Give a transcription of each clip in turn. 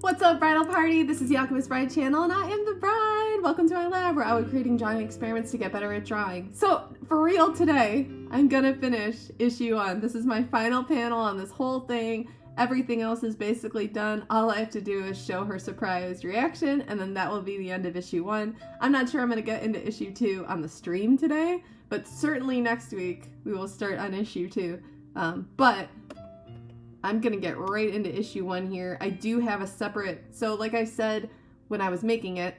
What's up, bridal party? This is the Alchemist Bride channel, and I am the bride. Welcome to my lab where I will be creating drawing experiments to get better at drawing. So, for real today, I'm gonna finish issue 1. This is my final panel on this whole thing. Everything else is basically done. All I have to do is show her surprised reaction, and then that will be the end of issue 1. I'm not sure I'm gonna get into issue 2 on the stream today, but certainly next week we will start on issue 2. But I'm gonna get right into issue 1 here. I do have a separate, so like I said when I was making it,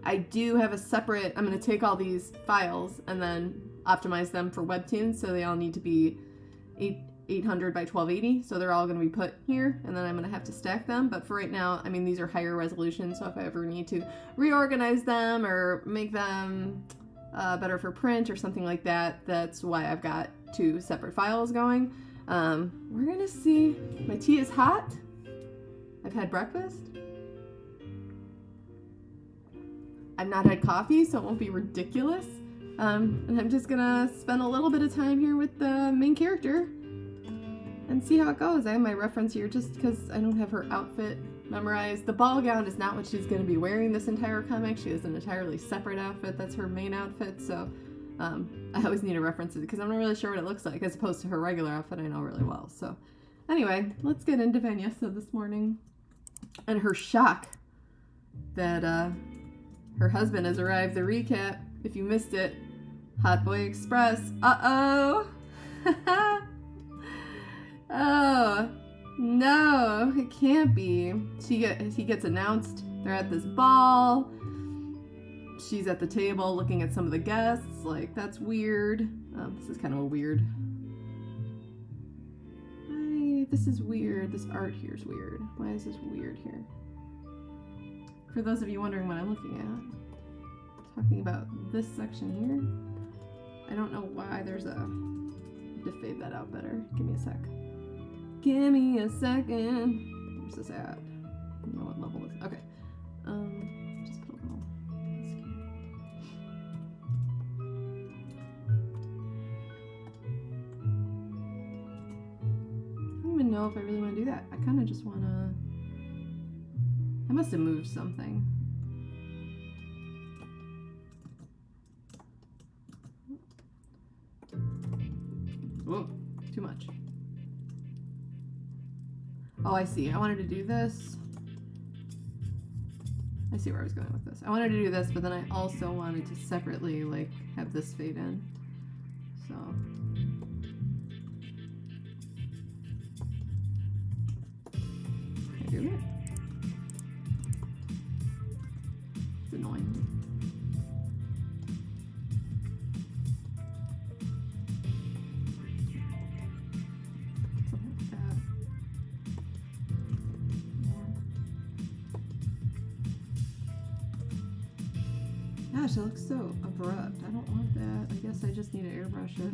I do have a separate, I'm gonna take all these files and then optimize them for WEBTOON, so they all need to be 800 by 1280, so they're all gonna be put here, and then I'm gonna have to stack them. But for right now, I mean, these are higher resolution, so if I ever need to reorganize them or make them better for print or something like that, that's why I've got 2 separate files going. We're gonna see. My tea is hot. I've had breakfast. I've not had coffee, so it won't be ridiculous. And I'm just gonna spend a little bit of time here with the main character and see how it goes. I have my reference here just because I don't have her outfit memorized. The ball gown is not what she's gonna be wearing this entire comic. She has an entirely separate outfit. That's her main outfit, so I always need to reference it because I'm not really sure what it looks like as opposed to her regular outfit I know really well. So anyway, let's get into Vanyesa this morning and her shock that her husband has arrived. The recap, if you missed it, Hot Boy Express. Uh-oh. Oh, no, it can't be. He gets announced. They're at this ball. She's at the table looking at some of the guests. Like, that's weird. This is kind of a weird. This is weird. This art here is weird. Why is this weird here? For those of you wondering what I'm looking at, talking about this section here. I don't know why there's a. I have to fade that out better. Give me a sec. Give me a second. Where's this at? I don't know what level this is. Okay. Just put a little. I don't even know if I really want to do that. I kind of just want to. I must have moved something. Whoa, too much. Oh, I see. I wanted to do this. I see where I was going with this. I wanted to do this, but then I also wanted to separately, like, have this fade in. So. Can I do it? It's annoying. Gosh, it looks so abrupt. I don't want that. I guess I just need to airbrush it.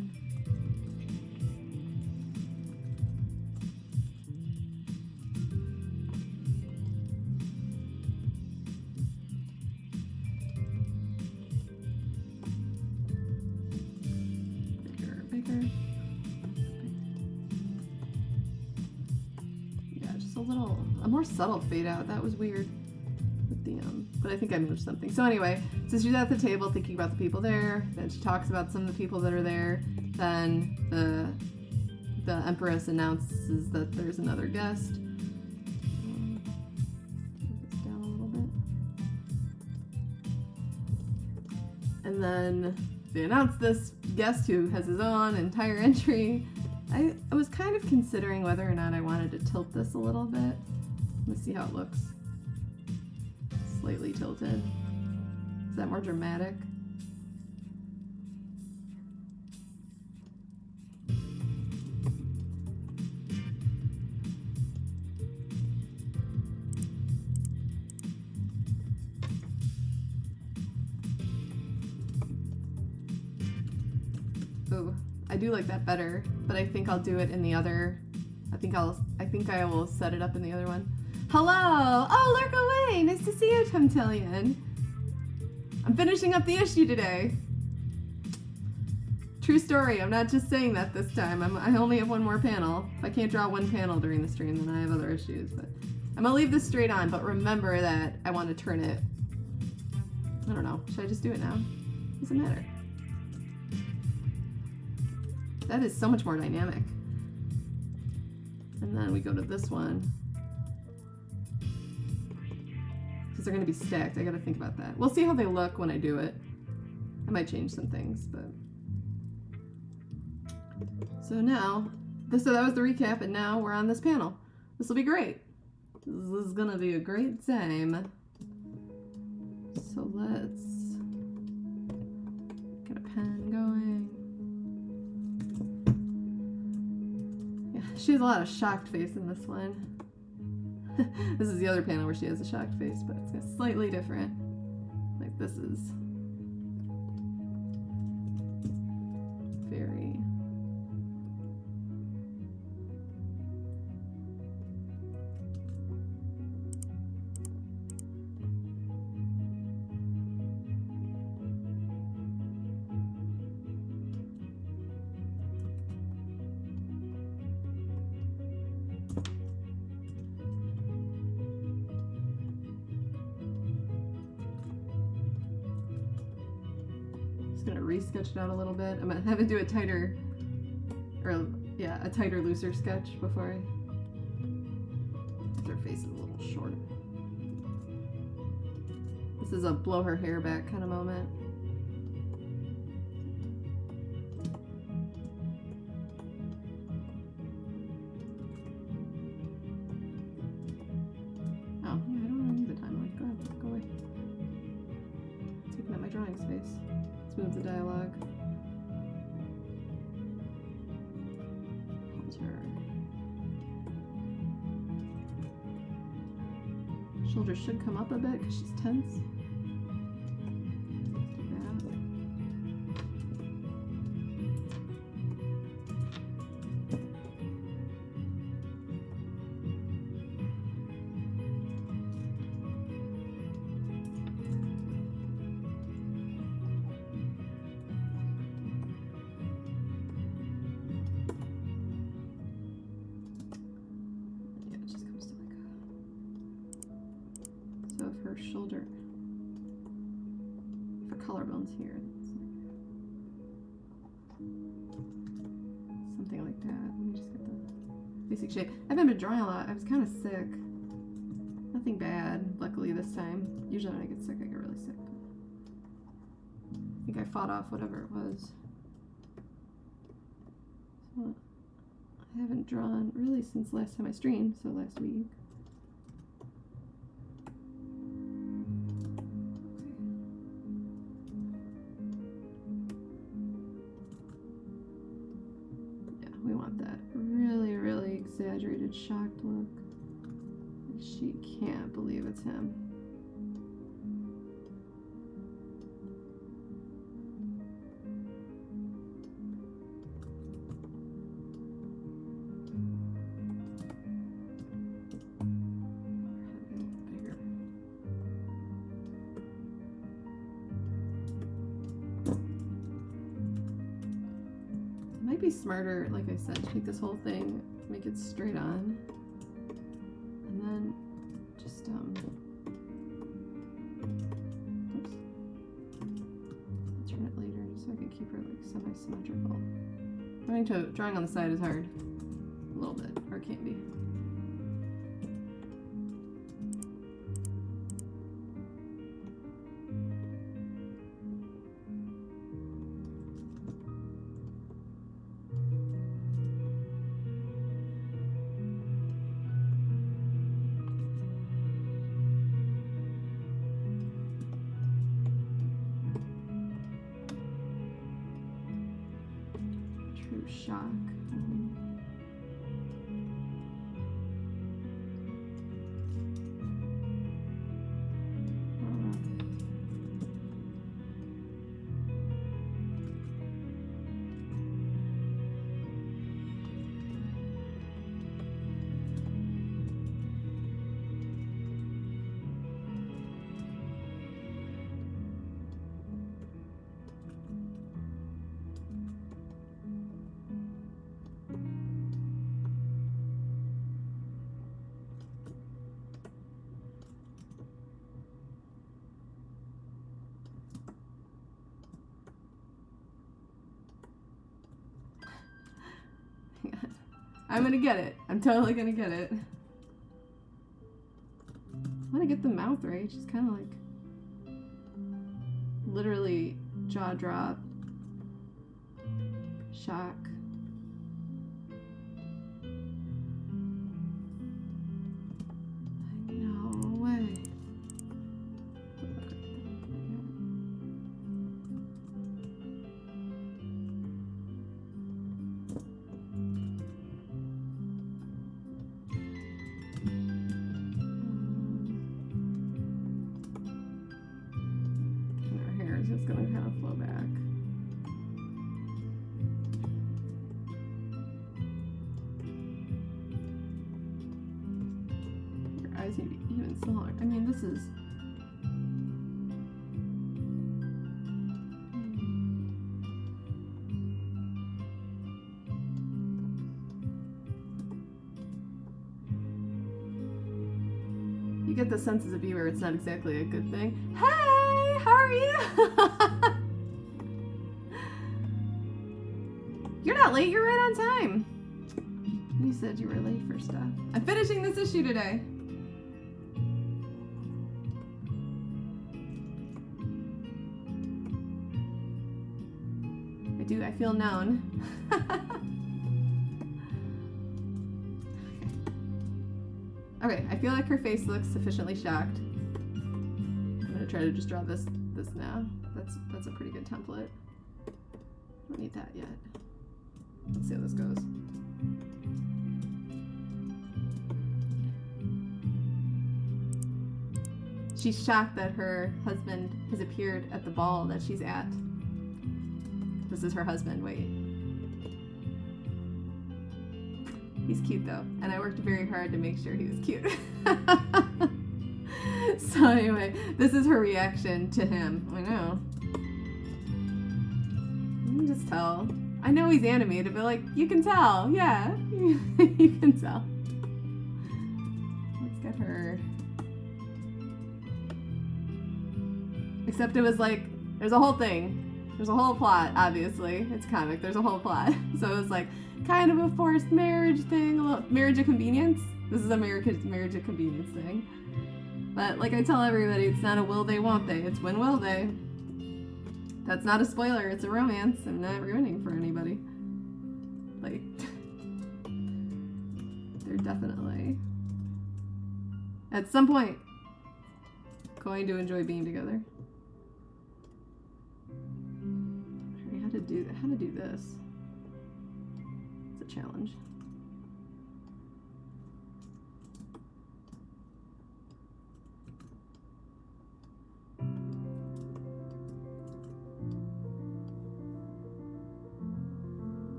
Bigger. Yeah, just a more subtle fade out. That was weird. But I think I moved something. So anyway, so she's at the table thinking about the people there. Then she talks about some of the people that are there. Then the Empress announces that there's another guest. Move this down a little bit. And then they announce this guest who has his own entire entry. I was kind of considering whether or not I wanted to tilt this a little bit. Let's see how it looks. Slightly tilted. Is that more dramatic? Ooh, I do like that better, but I think I'll do it in the other. I think I will set it up in the other one. Hello! Oh, lurk away! Nice to see you, Temtillion. I'm finishing up the issue today. True story, I'm not just saying that this time. I only have one more panel. If I can't draw one panel during the stream, then I have other issues, but I'm gonna leave this straight on, but remember that I want to turn it. I don't know. Should I just do it now? Doesn't matter. That is so much more dynamic. And then we go to this one. Because they're going to be stacked. I got to think about that. We'll see how they look when I do it. I might change some things, but... So now, so that was the recap, and now we're on this panel. This will be great. This is going to be a great time. So let's get a pen going. Yeah, she has a lot of shocked face in this one. This is the other panel where she has a shocked face, but it's slightly different. Like this is very... Gonna re-sketch it out a little bit. I'm gonna have it do a tighter, or yeah, a tighter, looser sketch before her face is a little short. This is a blow her hair back kind of moment. Oh, yeah, I don't want to do the timeline. Go ahead, go away. Taking up my drawing space. Move the dialogue. Alter. Shoulders should come up a bit because she's tense. Let's do that. Her shoulder, for collarbones here, something like that. Let me just get the basic shape. I haven't been drawing a lot. I was kind of sick. Nothing bad, luckily this time. Usually when I get sick, I get really sick. I think I fought off whatever it was. So I haven't drawn really since last time I streamed, so last week. Exaggerated, shocked look. She can't believe it's him. It might be smarter, like I said, to take this whole thing, make it straight on, and then just oops, turn it later just so I can keep her like semi-symmetrical. Drawing on the side is hard, a little bit, or it can't be. Shock. I'm gonna get it. I'm totally gonna get it. I wanna get the mouth right. She's kind of like literally jaw drop, shock. No way. It's going to kind of flow back. Your eyes need to be even smaller. I mean, this is... You get the sense as a viewer it's not exactly a good thing. Hey, how are you? You're not late, you're right on time. You said you were late for stuff. I'm finishing this issue today. I feel known. Okay, I feel like her face looks sufficiently shocked. I'm gonna try to just draw this now. That's a pretty good template. Don't need that yet. Let's see how this goes. She's shocked that her husband has appeared at the ball that she's at. This is her husband, wait. He's cute though, and I worked very hard to make sure he was cute. So anyway, this is her reaction to him. I know. You can just tell. I know he's animated, but like, you can tell. Yeah, you can tell. Let's get her. Except it was like, there's a whole thing. There's a whole plot, obviously. It's comic, there's a whole plot. So it was like, kind of a forced marriage thing, a little marriage of convenience. This is a marriage of convenience thing. But like I tell everybody, it's not a will they, won't they. It's when will they. That's not a spoiler, it's a romance. I'm not ruining for anybody. Like, they're definitely, at some point, going to enjoy being together. How to do this. It's a challenge. I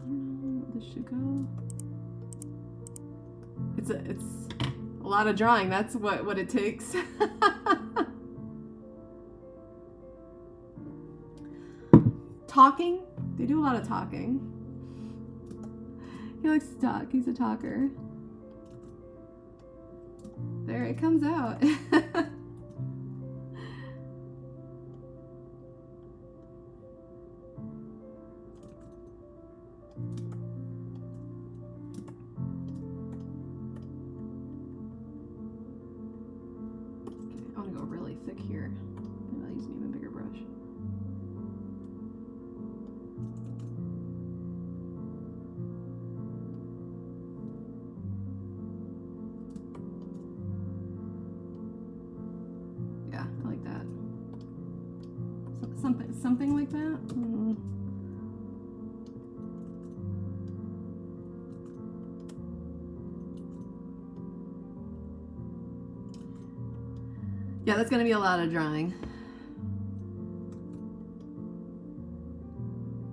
don't know where this should go. It's a lot of drawing. That's what it takes. Talking. They do a lot of talking. He likes to talk. He's a talker. There it comes out. I want to go really thick here. Maybe I'll use an even bigger brush. Yeah, I like that. Something like that. Yeah, that's gonna be a lot of drawing.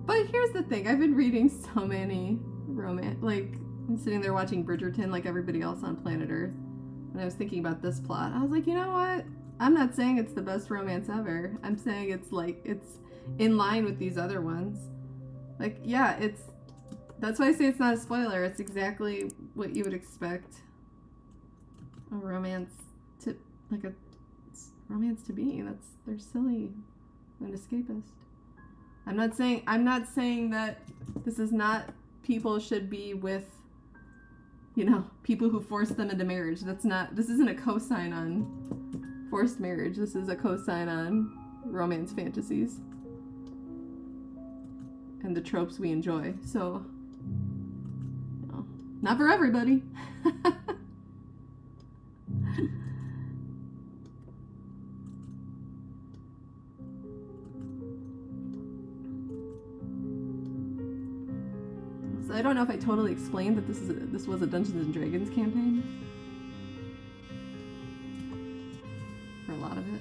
But here's the thing, I've been reading so many romance, like, I'm sitting there watching Bridgerton like everybody else on planet Earth. When I was thinking about this plot, I was like, you know what? I'm not saying it's the best romance ever. I'm saying it's like, it's in line with these other ones. Like, yeah, that's why I say it's not a spoiler. It's exactly what you would expect a romance to, like a romance to be. They're silly and escapist. I'm not saying that this is not, people should be with, you know, people who force them into marriage. This isn't a cosign on forced marriage. This is a cosign on romance fantasies and the tropes we enjoy. So, no, not for everybody. So I don't know if I totally explained that this was a Dungeons and Dragons campaign. For a lot of it.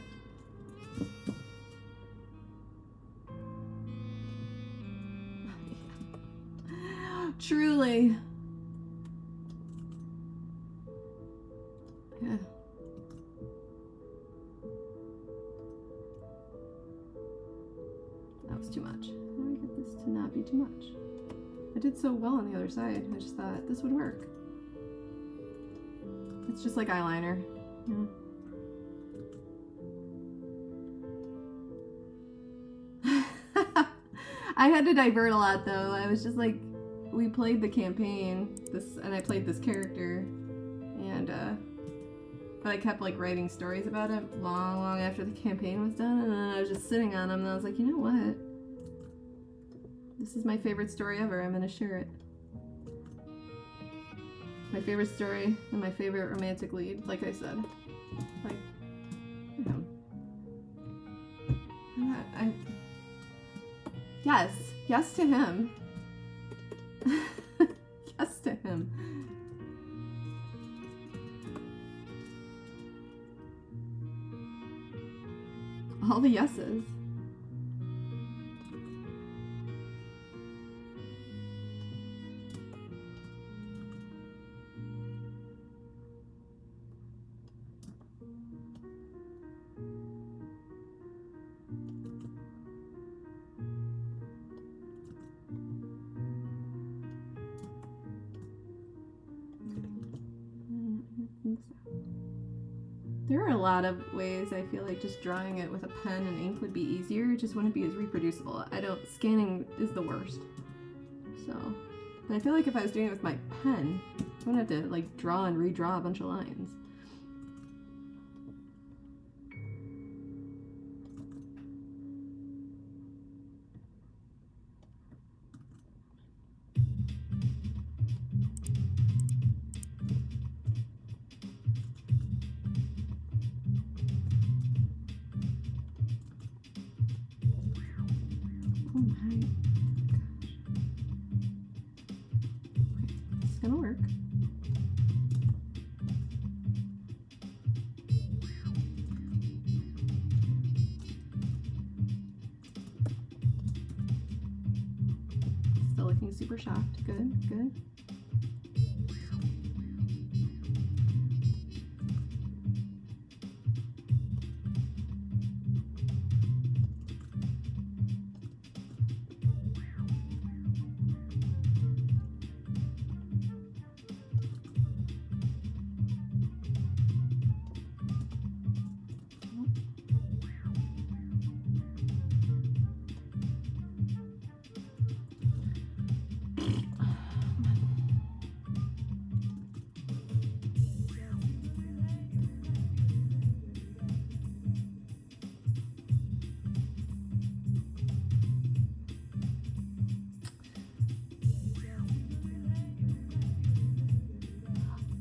Truly. Yeah. That was too much. How do I get this to not be too much? I did so well on the other side. I just thought this would work. It's just like eyeliner. Yeah. I had to divert a lot though. I was just like, we played the campaign, and I played this character, and but I kept like writing stories about it long after the campaign was done, and then I was just sitting on them, and I was like, you know what? This is my favorite story ever. I'm gonna share it. My favorite story and my favorite romantic lead, like I said. Like, you know. Yes to him. Yes to him. All the yeses. There are a lot of ways I feel like just drawing it with a pen and ink would be easier. It just wouldn't be as reproducible. Scanning is the worst. So, but I feel like if I was doing it with my pen, I wouldn't have to like draw and redraw a bunch of lines. Oh my gosh. Okay, this is gonna work. Still looking super shocked. Good, good.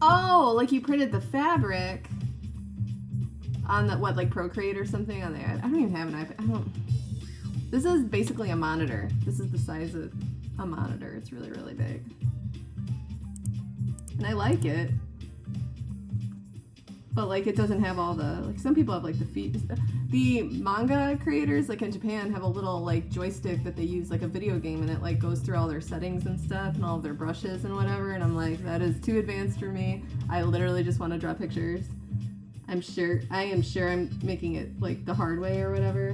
Oh, like you printed the fabric on the, what, like Procreate or something on the, I don't even have an iPad. This is basically a monitor. This is the size of a monitor. It's really, really big. And I like it. But like it doesn't have all the, like some people have like the feet. The manga creators like in Japan have a little like joystick that they use like a video game, and it like goes through all their settings and stuff and all of their brushes and whatever, and I'm like, that is too advanced for me. I literally just want to draw pictures. I am sure I'm making it like the hard way or whatever. I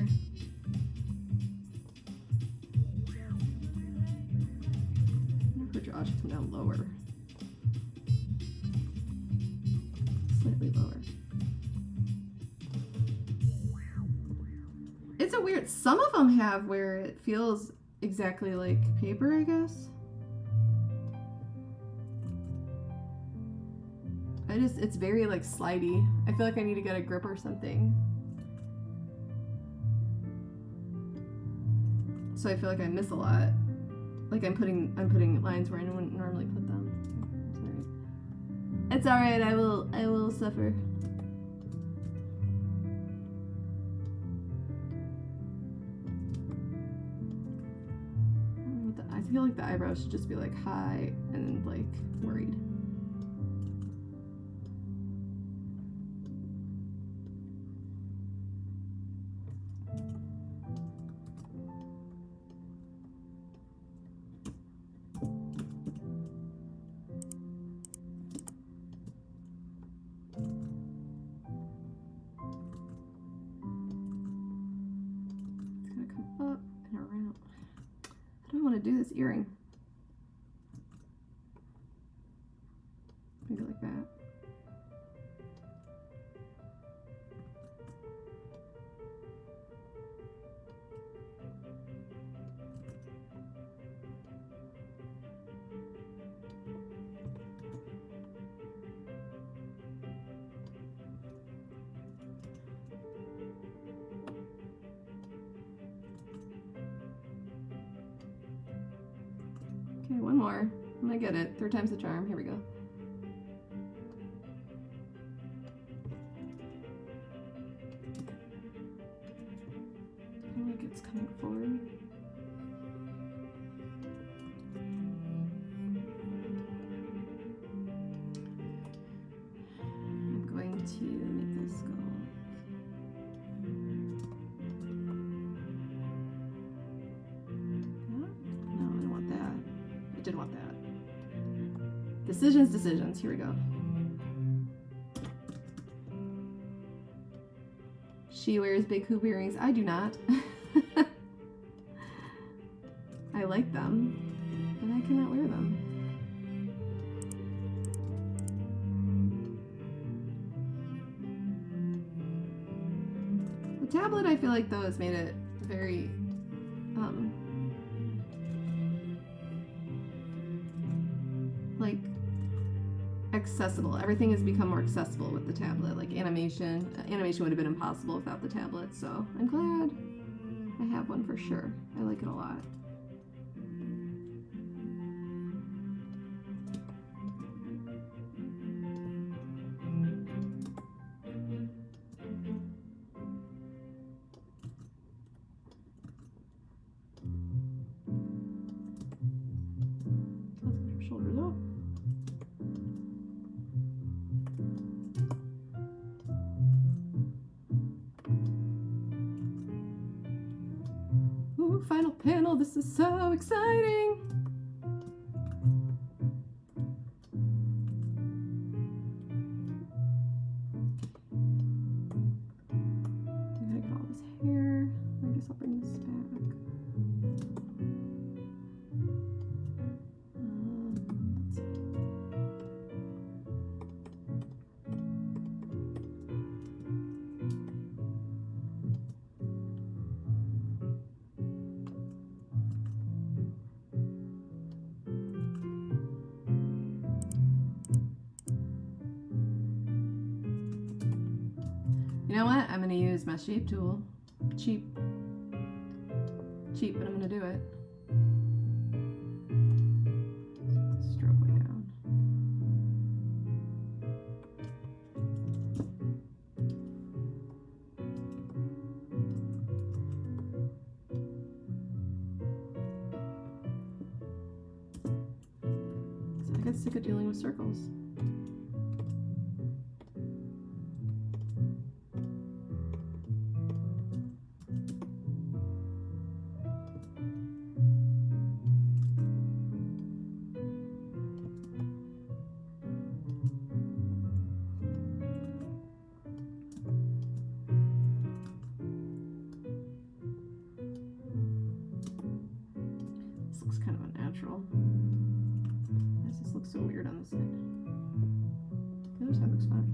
wonder if her jaw should come down lower. Slightly lower. It's a weird. Some of them have where it feels exactly like paper, I guess. It's very like slidey. I feel like I need to get a grip or something. So I feel like I miss a lot. Like I'm putting lines where I wouldn't normally put them. It's alright, I will suffer. I feel like the eyebrows should just be like high and like worried. Do this earring. Maybe like that. Okay, one more. I'm gonna get it. 3 times the charm. Here we go. I feel like it's coming forward. I'm going to make this go. Did want that. Decisions. Here we go. She wears big hoop earrings. I do not. I like them, but I cannot wear them. The tablet, I feel like, though, has made it very like accessible. Everything has become more accessible with the tablet. Like animation would have been impossible without the tablet, so I'm glad I have one for sure. I like it a lot. Let's get her shoulders up. Ooh, final panel. This is so exciting. I gotta get all this hair. I guess I'll bring this back. Let's see. You know what? I'm going to use my shape tool. Cheap, but I'm going to do it. Stroke way down. So I get sick of dealing with circles. This looks kind of unnatural. This just looks so weird on this side. The other side looks fine.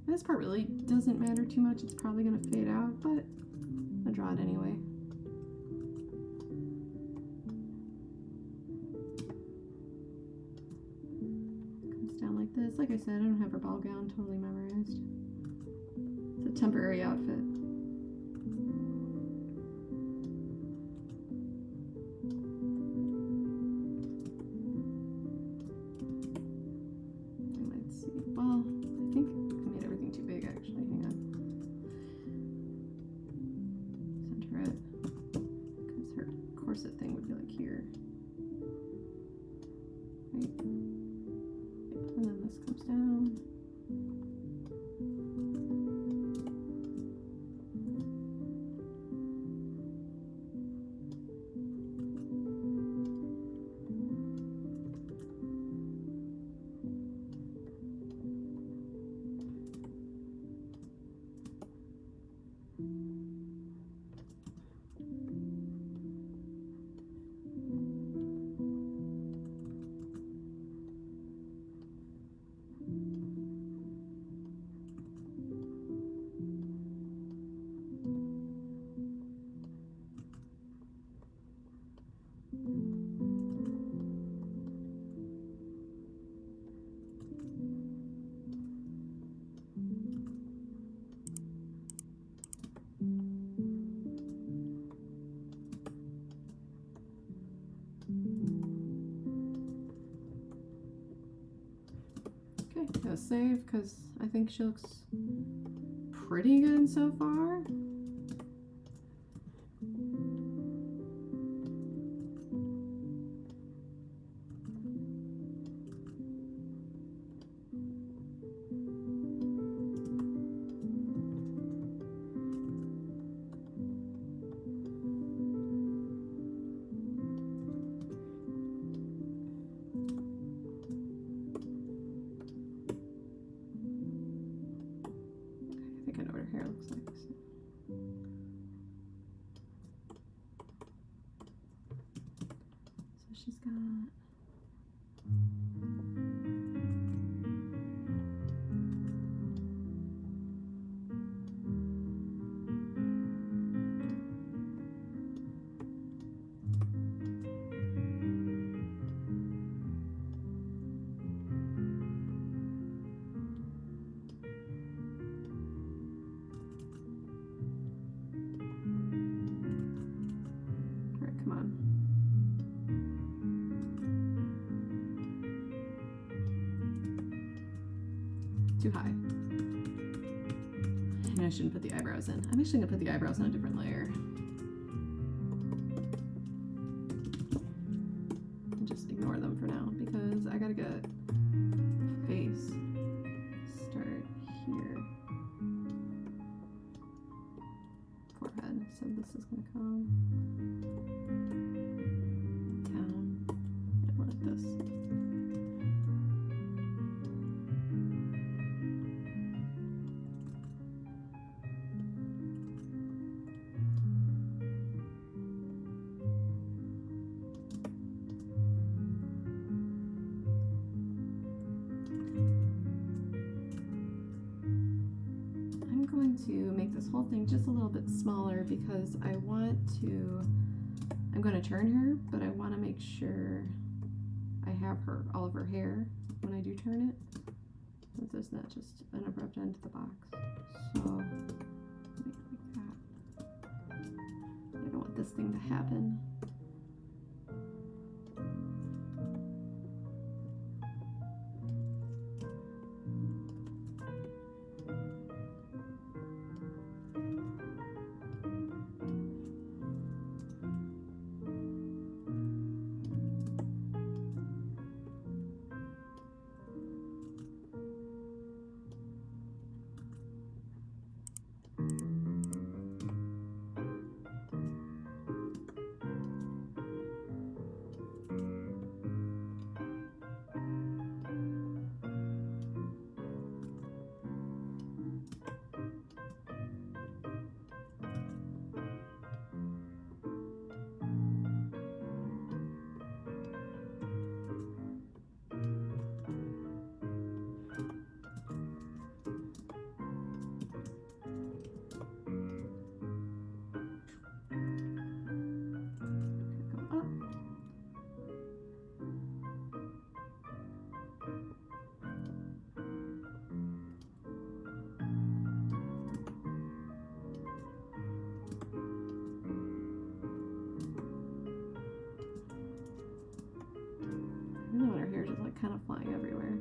This part really doesn't matter too much. It's probably going to fade out, but I'll draw it anyway. Comes down like this. Like I said, I don't have her ball gown totally memorized. It's a temporary outfit. Gotta save because I think she looks pretty good so far. She's got too high. And I shouldn't put the eyebrows in. I'm actually gonna put the eyebrows on a different layer. And just ignore them for now because I gotta get face. Start here. Forehead. So this is gonna come down. Yeah, like this. To make this whole thing just a little bit smaller because I want to, I'm going to turn her, but I want to make sure I have her, all of her hair when I do turn it. So there's not just an abrupt end to the box. So, make it like that. I don't want this thing to happen. kind of flying everywhere.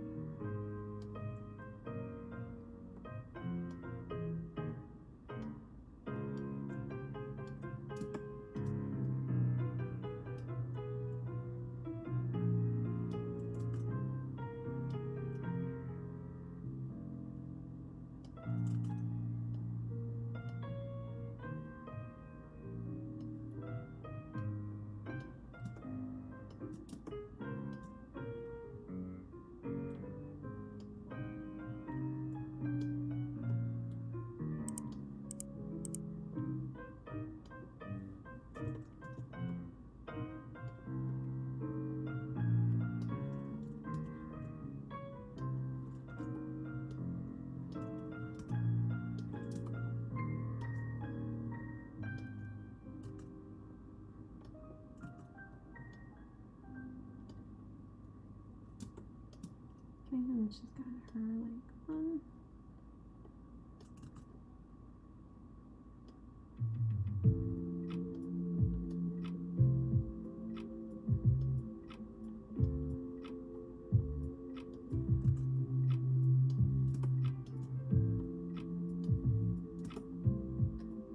Okay, and she's got her like one.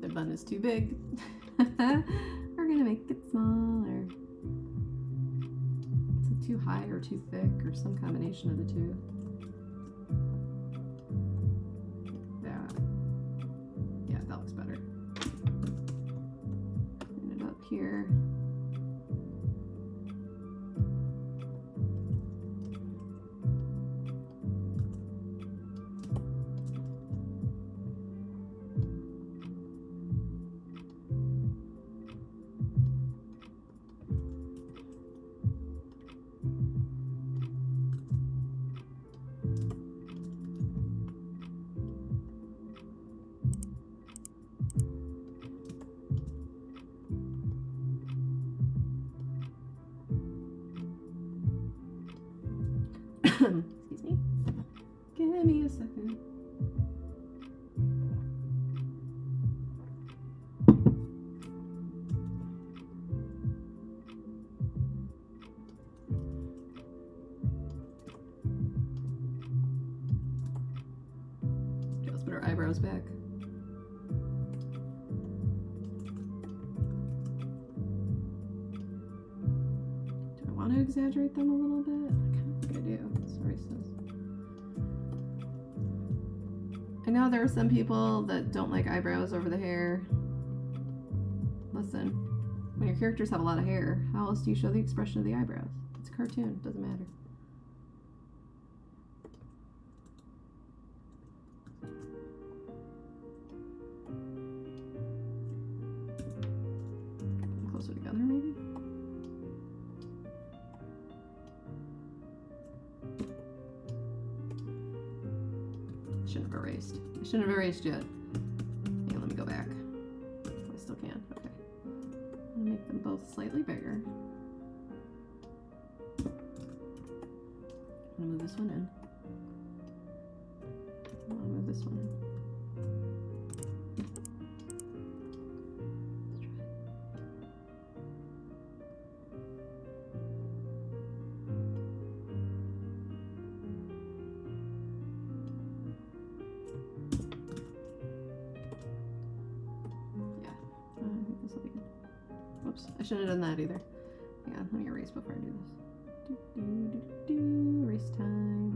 The bun is too big. We're gonna make it smaller. Is it too high or too thick or some combination of the two? Yeah, that looks better. Put it up here. Excuse me. Give me a second. Okay, let's put our eyebrows back. Do I want to exaggerate them a little bit? I kind of think I do. Sorry, sis. I know there are some people that don't like eyebrows over the hair. Listen, when your characters have a lot of hair, how else do you show the expression of the eyebrows? It's a cartoon, doesn't matter. Closer together, maybe? Shouldn't have erased. I shouldn't have erased yet. Yeah, let me go back. I still can. Okay. I'm gonna make them both slightly bigger. I'm gonna move this one in. I'm gonna move this one in. Whoops, I shouldn't have done that either. Hang on, let me erase before I do this. Erase time.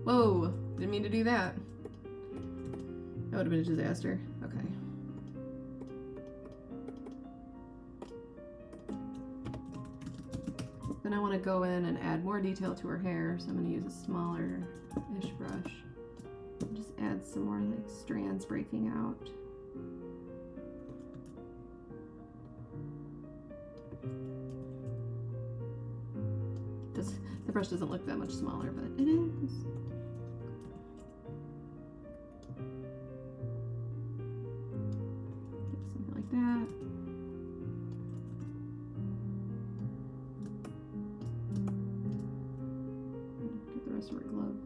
Whoa, didn't mean to do that. That would have been a disaster. Okay. Then I want to go in and add more detail to her hair, so I'm going to use a smaller-ish brush. Just add some more like strands breaking out. The brush doesn't look that much smaller, but it is. Something like that. Get the rest of her glove.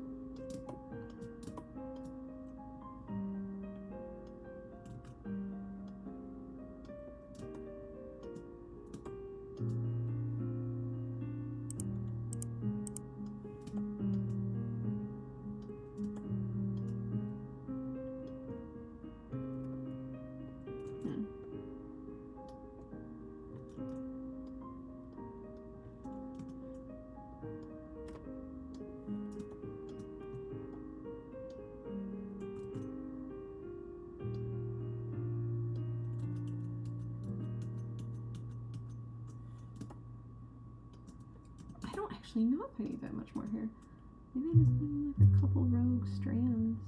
Actually, not if I need that much more hair. Maybe I just need like a couple rogue strands.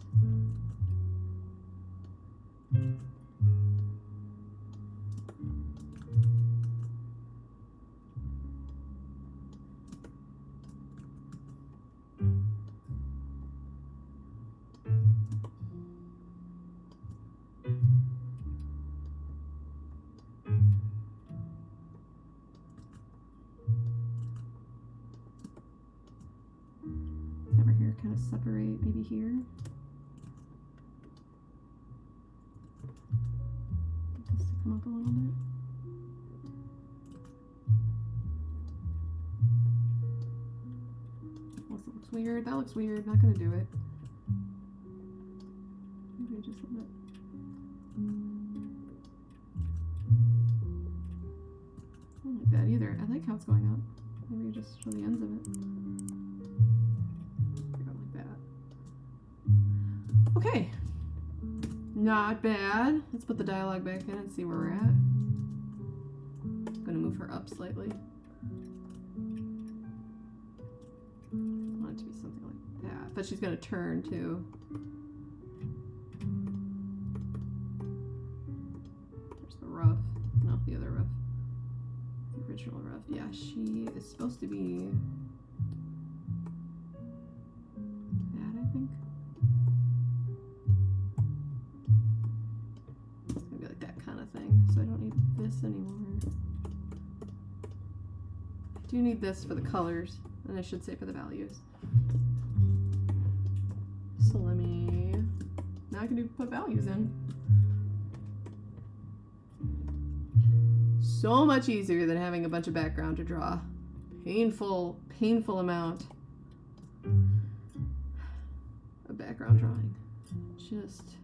Have her hair kind of separate, maybe here. Get this to come up a little bit. This looks weird. That looks weird. Not gonna do it. Maybe just a little bit. I don't like that either. I like how it's going up. Maybe just show the ends of it. Okay, not bad. Let's put the dialogue back in and see where we're at. I'm gonna move her up slightly. I want it to be something like that, but she's gonna turn too. There's the ruff. No, the other ruff. The original ruff. Yeah, she is supposed to be that, I think. So I don't need this anymore. I do need this for the colors, and I should say for the values. So let me, now I can put values in. So much easier than having a bunch of background to draw. Painful, painful amount of background drawing. Just...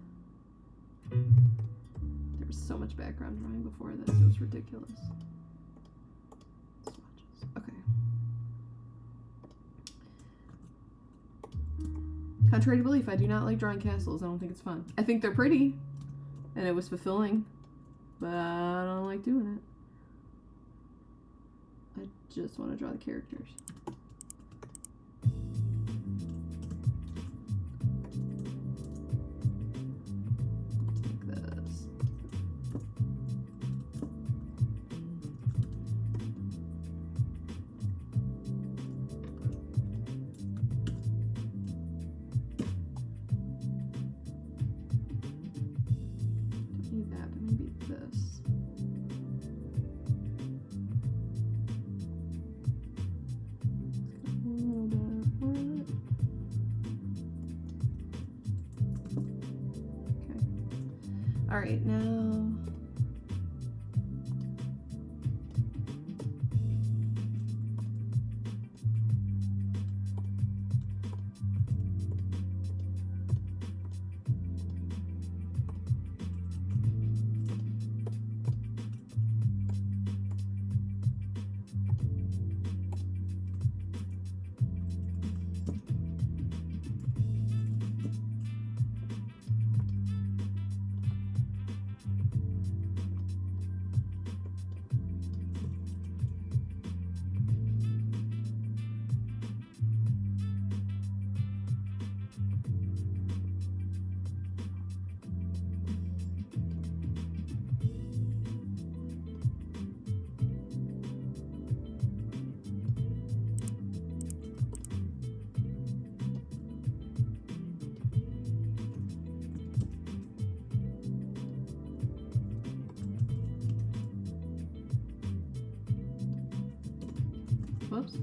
There was so much background drawing before this, it was ridiculous. Swatches. Okay. Contrary to belief, I do not like drawing castles. I don't think it's fun. I think they're pretty, and it was fulfilling, but I don't like doing it. I just want to draw the characters. All right, now whoops.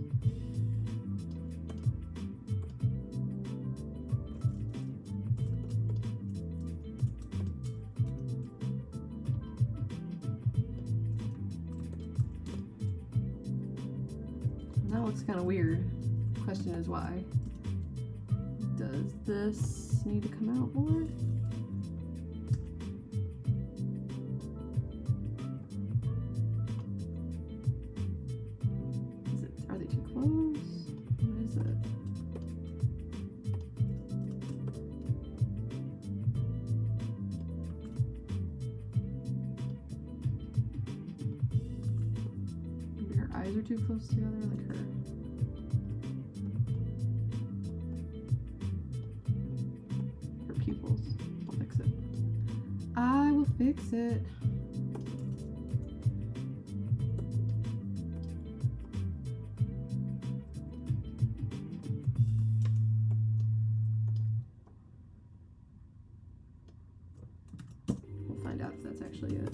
That looks kind of weird. Question is why. Does this need to come out more? Are they too close? What is it? Maybe her eyes are too close together, like her It'll fix it. We'll find out if that's actually it.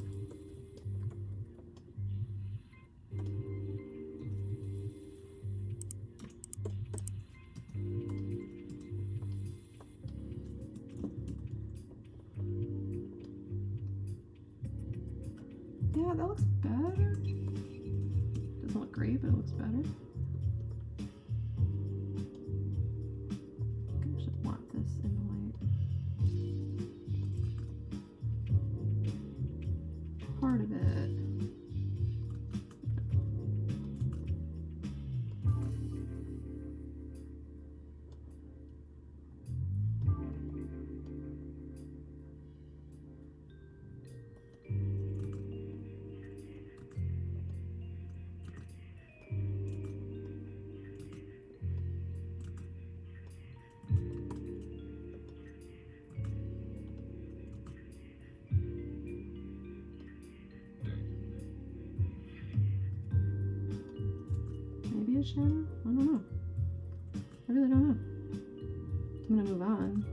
Yeah, that looks better. Doesn't look great, but it looks better. I should want this in the white. Part of it. Maybe a shadow? I don't know. I really don't know. I'm gonna move on.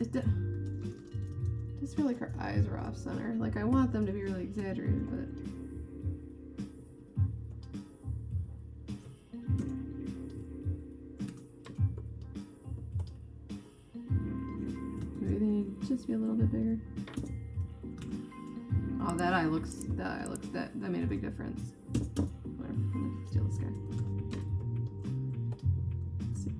It does feel like her eyes are off center. Like, I want them to be really exaggerated, but maybe they need to just be a little bit bigger. Oh, that made a big difference. Whatever, I'm gonna steal this guy. Let's see.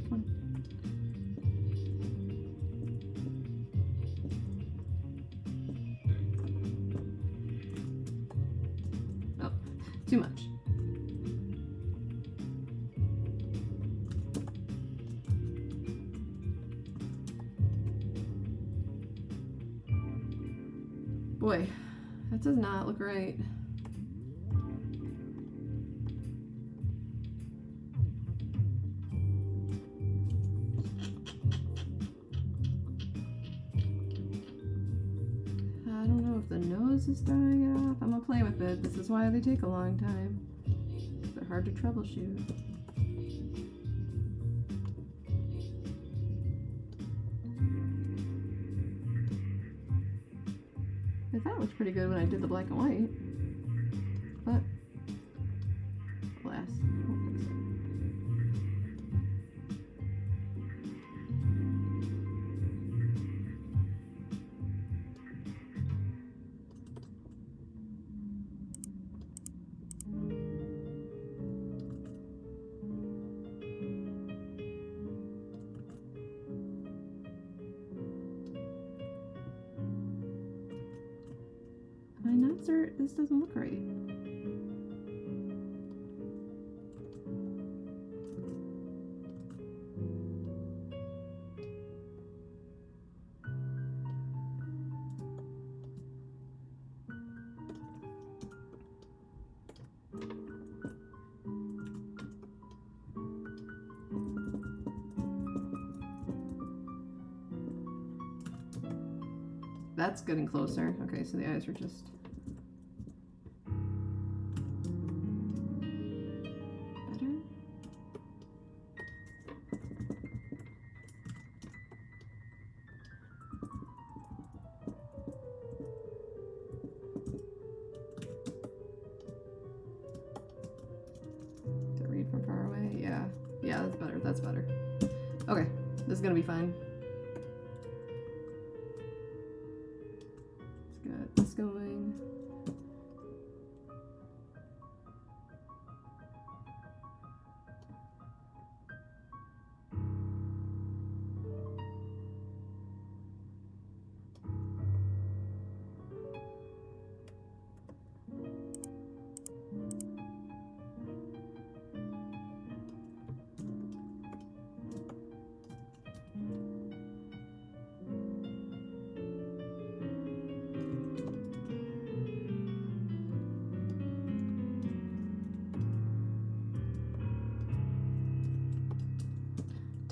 Come on. Oh, too much. Boy, that does not look right. I don't know if the nose is throwing it off. I'm gonna play with it. This is why they take a long time. They're hard to troubleshoot. I thought it looked pretty good when I did the black and white, but alas, won't fix it. My nuts are, this doesn't look right. That's getting closer. Okay, so the eyes are just better. To read from far away, yeah. Yeah, that's better. That's better. Okay, this is gonna be fine. Got this going.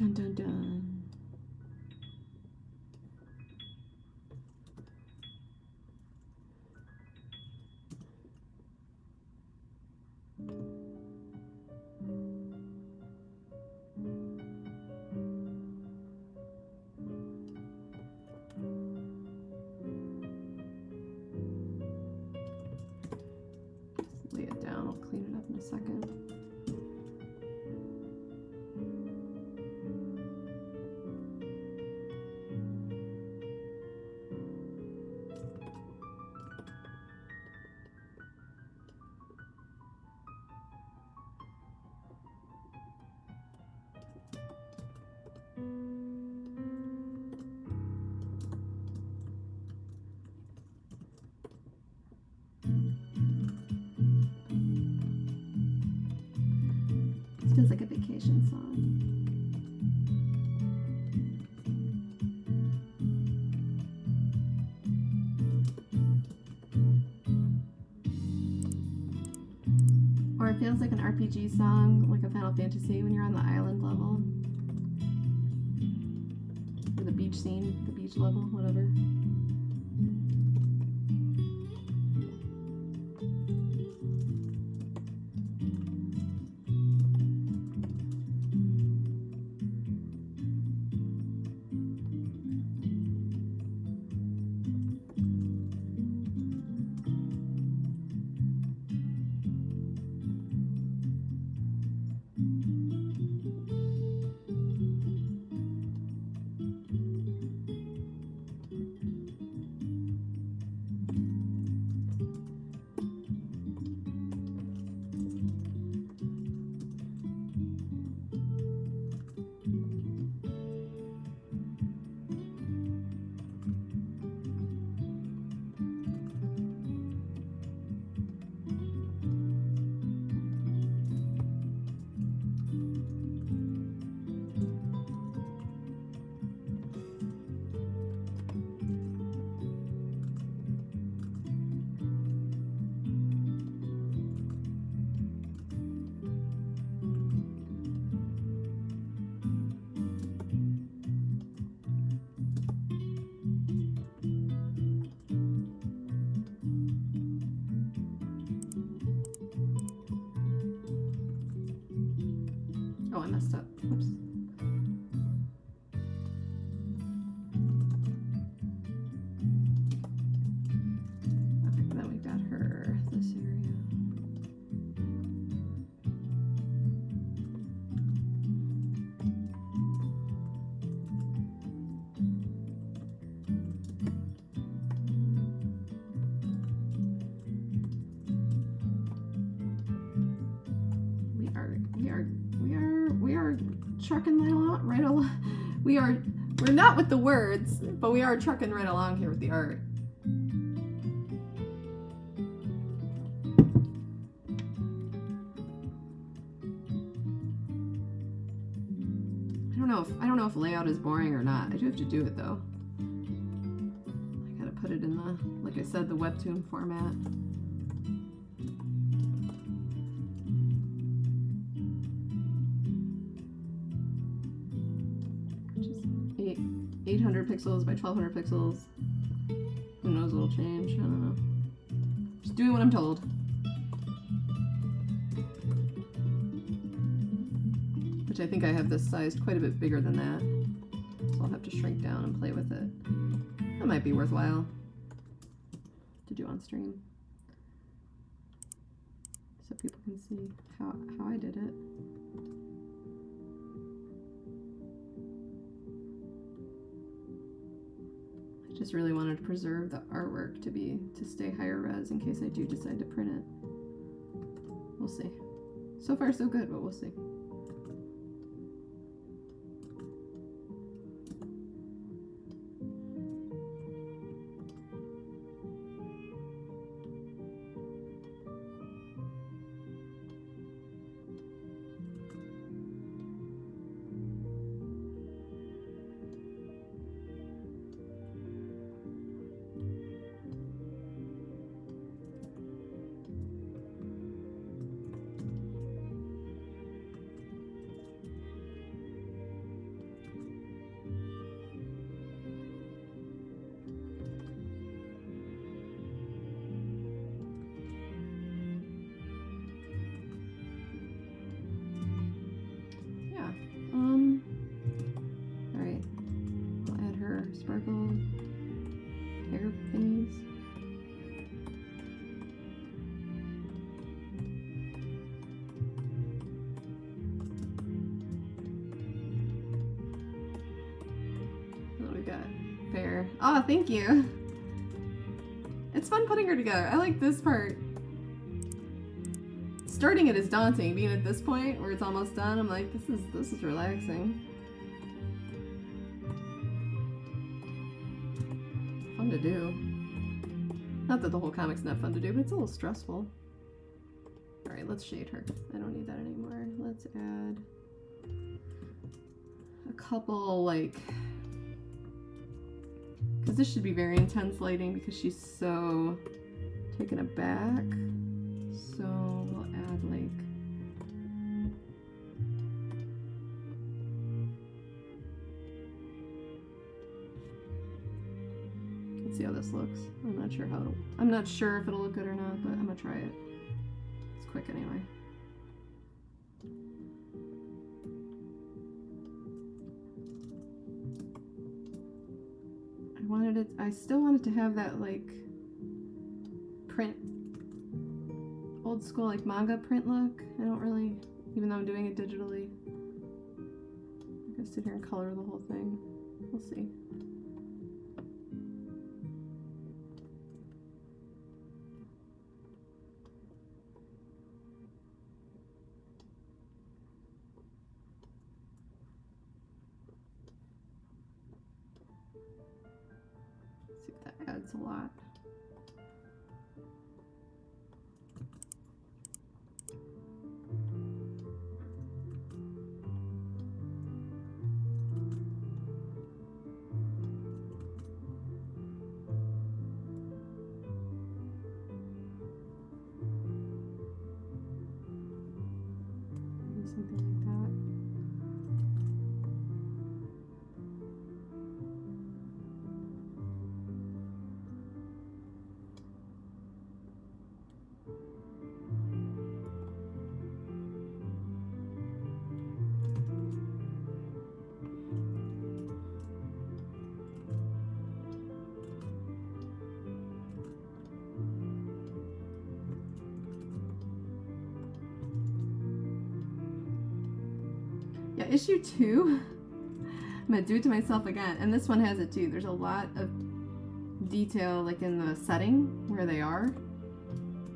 Dun dun dun. Just lay it down. I'll clean it up in a second. This feels like a vacation song. Or it feels like an RPG song, like a Final Fantasy when you're on the island level. Or the beach scene, the beach level, whatever. Oh, I messed up. Oops. Okay, then we've got her, this area. We are trucking right along. We're not with the words, but we are trucking right along here with the art. I don't know if layout is boring or not. I do have to do it though. I gotta put it in the, like I said, the WEBTOON format. Just 800 pixels by 1200 pixels. Who knows what'll change? I don't know. Just doing what I'm told. Which I think I have this sized quite a bit bigger than that. So I'll have to shrink down and play with it. That might be worthwhile to do on stream. So people can see how I did it. I just really wanted to preserve the artwork to stay higher res in case I do decide to print it. We'll see. So far so good, but we'll see. we got? Fair. Oh, thank you. It's fun putting her together. I like this part. Starting it is daunting. Being at this point where it's almost done, I'm like, this is relaxing. Fun to do. Not that the whole comic's not fun to do, but it's a little stressful. Alright, let's shade her. I don't need that anymore. Let's add a couple, like... Because this should be very intense lighting because she's so taken aback. So we'll add, like... Let's see how this looks. I'm not sure if it'll look good or not, but I'm gonna try it. It's quick anyway. I still wanted to have that like print, old school like manga print look. I don't really, even though I'm doing it digitally. I'm gonna sit here and color the whole thing. We'll see. Adds a lot. Maybe something like that. Yeah, issue 2, I'm gonna do it to myself again, and this one has it too. There's a lot of detail like in the setting where they are,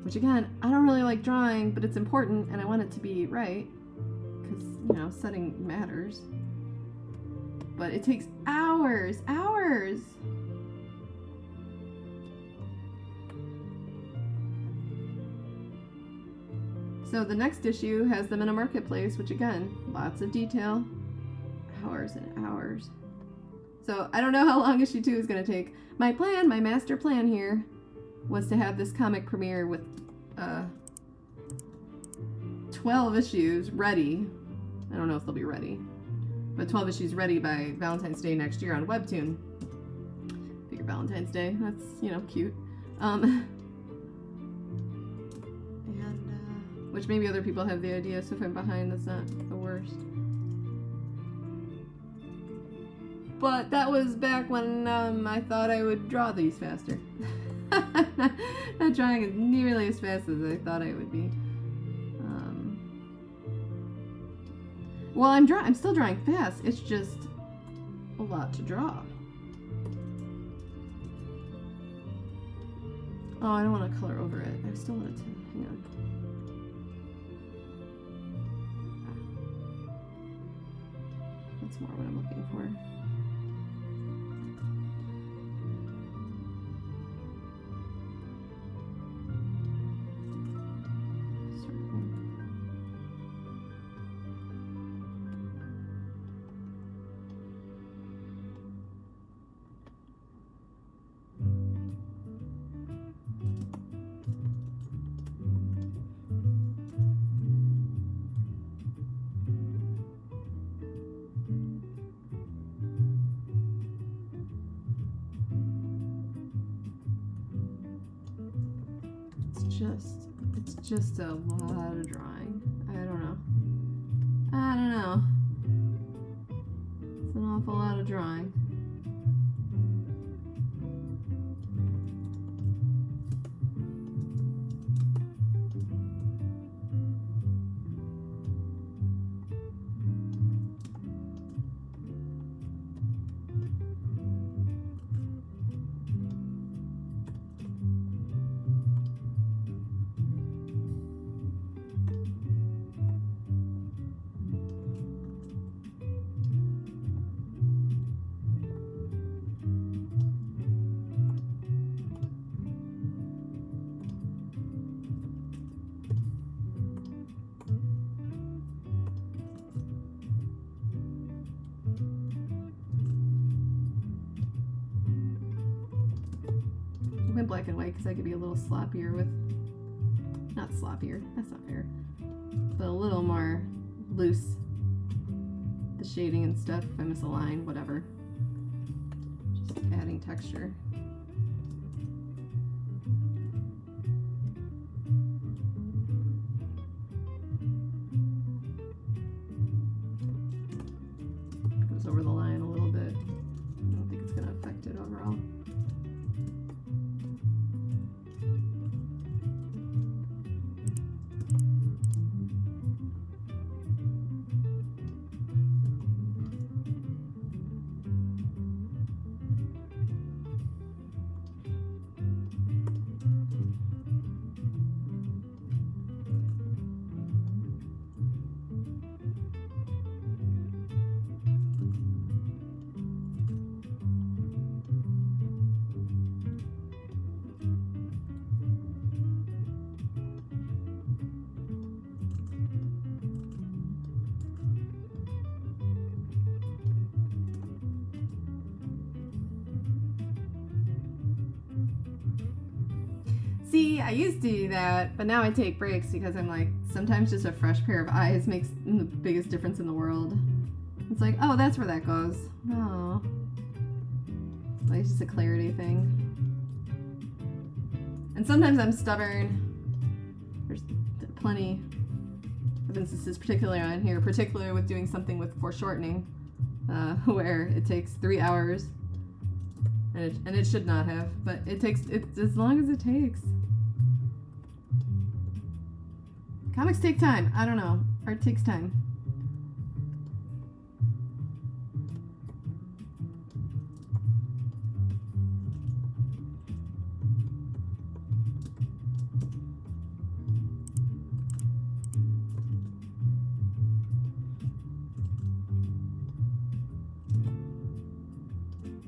which again, I don't really like drawing, but it's important and I want it to be right because, you know, setting matters. But it takes hours. So the next issue has them in a marketplace, which again, lots of detail, hours and hours. So I don't know how long issue 2 is going to take. My plan, my master plan here, was to have this comic premiere with 12 issues ready. I don't know if they'll be ready, but 12 issues ready by Valentine's Day next year on WEBTOON. Figure Valentine's Day, that's, you know, cute. Which maybe other people have the idea, so if I'm behind, that's not the worst. But that was back when I thought I would draw these faster. Not drawing as nearly as fast as I thought I would be. Well, I'm still drawing fast. It's just a lot to draw. Oh, I don't want to color over it. I still want it to, hang on. That's more what I'm looking for. It's just a lot of drawing. I don't know. It's an awful lot of drawing. black and white because I could be a little sloppier with, not sloppier, that's not fair, but a little more loose. The shading and stuff, if I miss a line, whatever. Just adding texture. Goes over the line a little bit. I don't think it's going to affect it overall. See, I used to do that, but now I take breaks because I'm like, sometimes just a fresh pair of eyes makes the biggest difference in the world. It's like, oh, that's where that goes. Oh. Like, it's just a clarity thing. And sometimes I'm stubborn. There's plenty of instances, particularly on here, particularly with doing something with foreshortening, where it takes 3 hours. And it should not have, but it takes, it's as long as it takes. Comics take time. I don't know. Art takes time.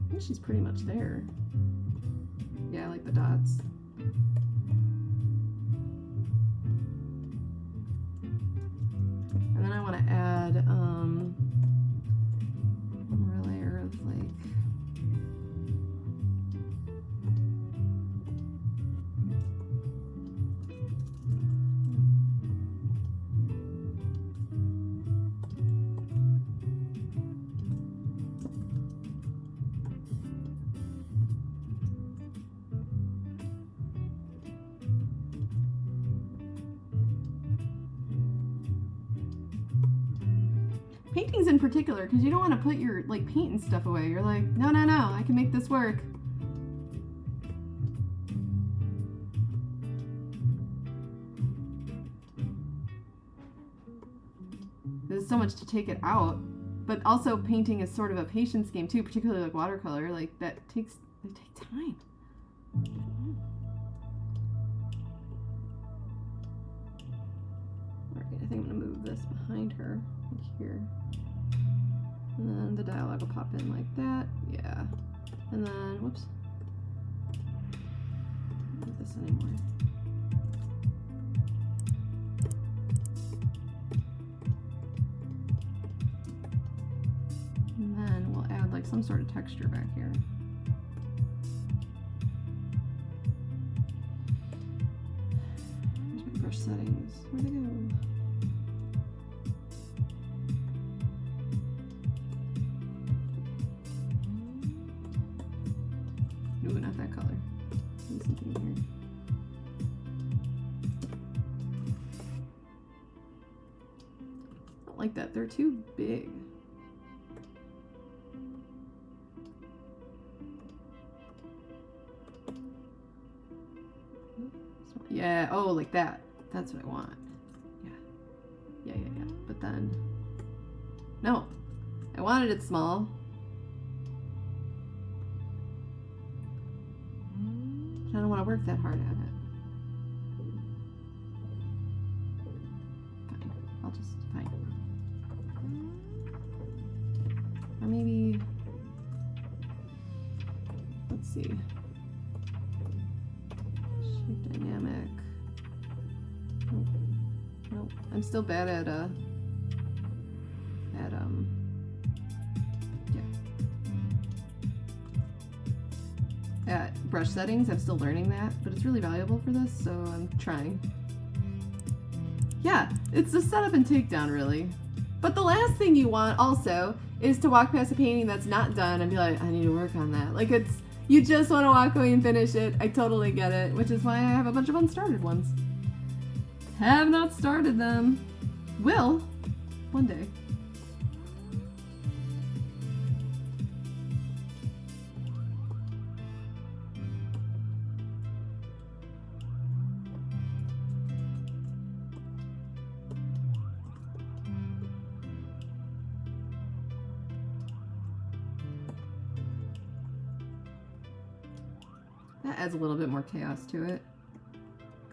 I think she's pretty much there. Yeah, I like the dots. And then I want to add one more layer of like paintings in particular, because you don't want to put your like paint and stuff away. You're like, no, I can make this work. There's so much to take it out, but also painting is sort of a patience game too, particularly like watercolor. Like they take time. Alright, I think I'm gonna move this behind her, like here. And then the dialogue will pop in like that. Yeah. And then, whoops. Don't do this anymore. And then we'll add like some sort of texture back here. Here's my brush settings. Where'd they go? Ooh, not that color. Maybe something in here. I don't like that. They're too big. Yeah, oh, like that. That's what I want. Yeah. But then, no. I wanted it small. I don't want to work that hard at it. Fine. I'll just, fine. Or maybe, let's see. Shape dynamic. Nope. I'm still bad at brush settings. I'm still learning that, but it's really valuable for this, so I'm trying. Yeah, it's the setup and takedown, really. But the last thing you want also is to walk past a painting that's not done and be like, I need to work on that. Like, it's, you just want to walk away and finish it. I totally get it, which is why I have a bunch of unstarted ones. Have not started them. Will, one day. That adds a little bit more chaos to it.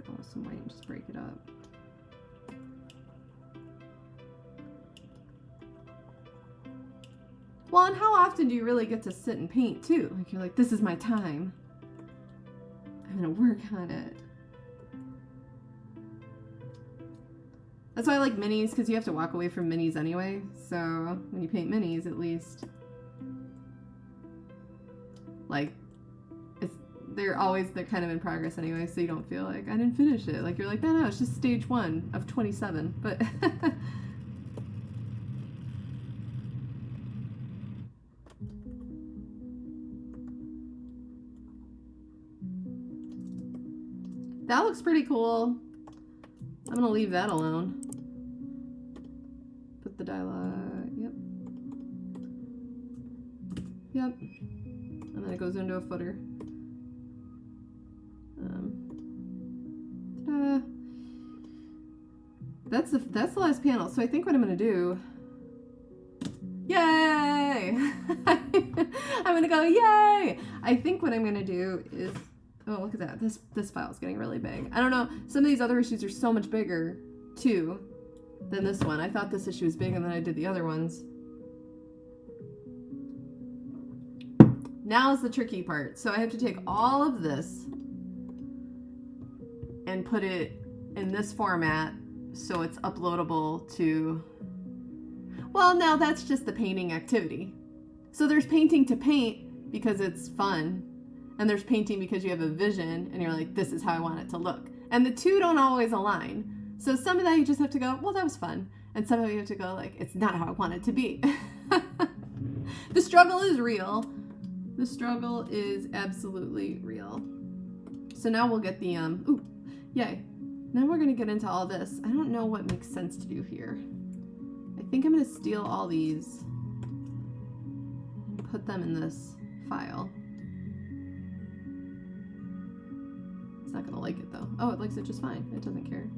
Go with some white and just break it up. Well, and how often do you really get to sit and paint too? Like, you're like, this is my time. I'm gonna work on it. That's why I like minis, because you have to walk away from minis anyway. So when you paint minis, at least, like, they're kind of in progress anyway, so you don't feel like, I didn't finish it. Like, you're like, no, it's just stage 1 of 27, but that looks pretty cool. I'm gonna leave that alone. Put the dialogue, yep. And then it goes into a footer. That's the last panel. So I think what I'm gonna do, yay! I'm gonna go yay! I think what I'm gonna do is, oh, look at that. This file's getting really big. I don't know. Some of these other issues are so much bigger too than this one. I thought this issue was big, and then I did the other ones. Now is the tricky part. So I have to take all of this and put it in this format so it's uploadable to, well, now that's just the painting activity. So there's painting to paint because it's fun, and there's painting because you have a vision and you're like, this is how I want it to look. And the two don't always align. So some of that you just have to go, well, that was fun. And some of it you have to go like, it's not how I want it to be. The struggle is real. The struggle is absolutely real. So now we'll get the, ooh, yay. Now we're gonna get into all this. I don't know what makes sense to do here. I think I'm gonna steal all these and put them in this file. It's not gonna like it though. Oh, it likes it just fine. It doesn't care.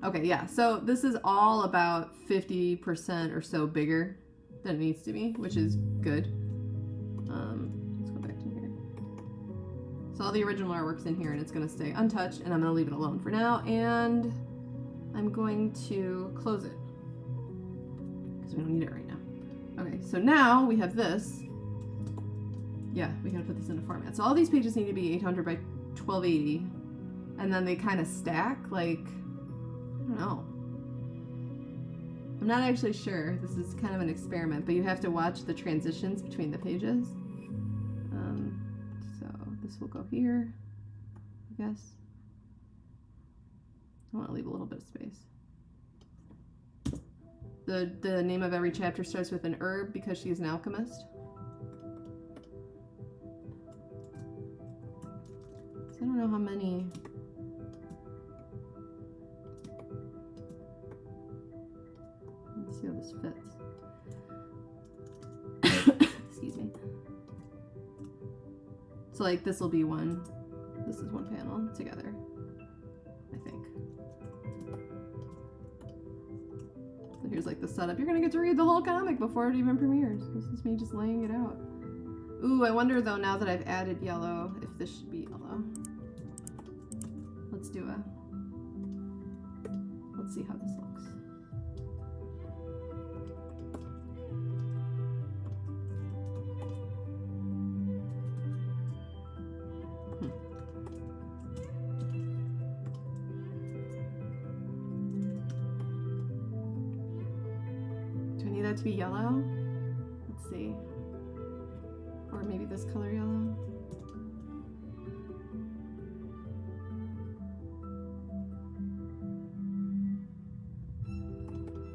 Okay, yeah, so this is all about 50% or so bigger than it needs to be, which is good. Let's go back to here. So all the original artwork's in here, and it's gonna stay untouched, and I'm gonna leave it alone for now, and I'm going to close it, because we don't need it right now. Okay, so now we have this. Yeah, we gotta put this into format. So all these pages need to be 800 by 1280, and then they kind of stack, like, I don't know. I'm not actually sure. This is kind of an experiment, but you have to watch the transitions between the pages. So this will go here, I guess. I want to leave a little bit of space. The name of every chapter starts with an herb because she's an alchemist. So I don't know how many. Let's see how this fits. Excuse me. So like this will be one. This is one panel together, I think. So here's like the setup. You're gonna get to read the whole comic before it even premieres. This is me just laying it out. Ooh, I wonder though, now that I've added yellow, if this should be yellow. Let's do let's see how this looks. Do I need that to be yellow? Let's see. maybe this color yellow.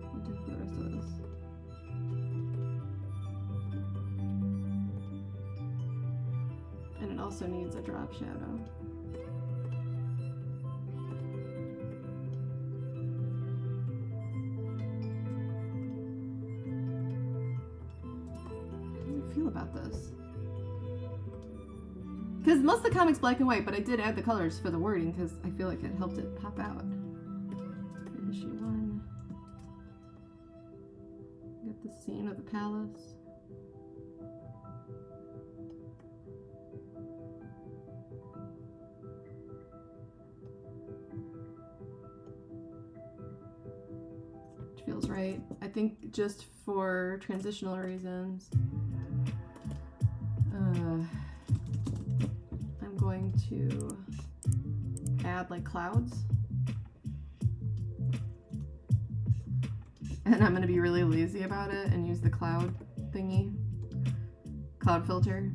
I'll do the rest of this. And it also needs a drop shadow. Feel about this, because most of the comics black and white, but I did add the colors for the wording because I feel like it helped it pop out. Issue 1. Get the scene of the palace. Which feels right. I think just for transitional reasons. I'm going to add like clouds, and I'm going to be really lazy about it and use the cloud thingy, cloud filter.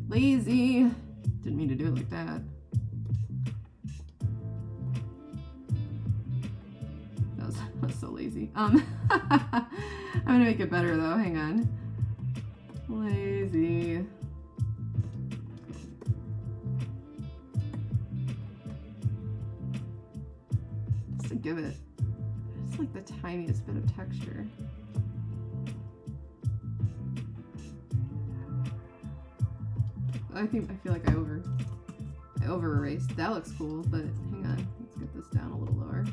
Lazy. Didn't mean to do it like that. That was so lazy. I'm gonna make it better though. Hang on. Lazy. Just to give it just like the tiniest bit of texture. I feel like I over erased. That looks cool, but hang on. Let's get this down a little lower.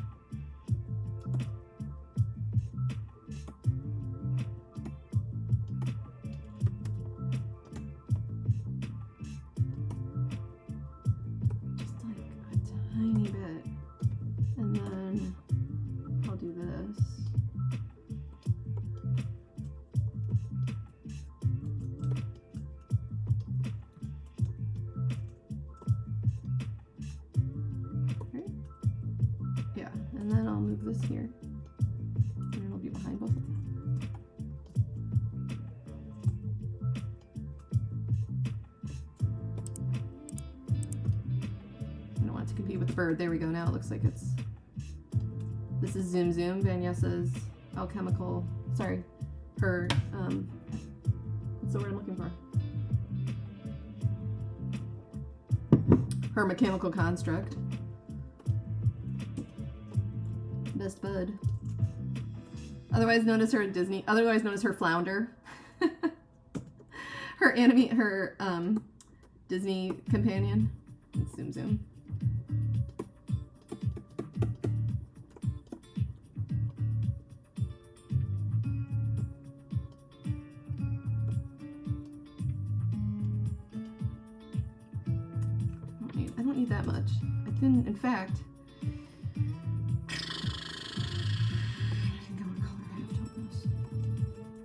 Tiny bit, and then I'll do this. Right? Yeah, and then I'll move this here, and it'll be behind both of them. To compete with the bird. There we go. Now it looks like it's. This is Zoom Zoom, Vanyesa's alchemical. Sorry, her. What's the word I'm looking for? Her mechanical construct. Best bud. Otherwise known as her Disney. Otherwise known as her flounder. Her Disney companion. It's Zoom Zoom. I don't need that much. I can, in fact, I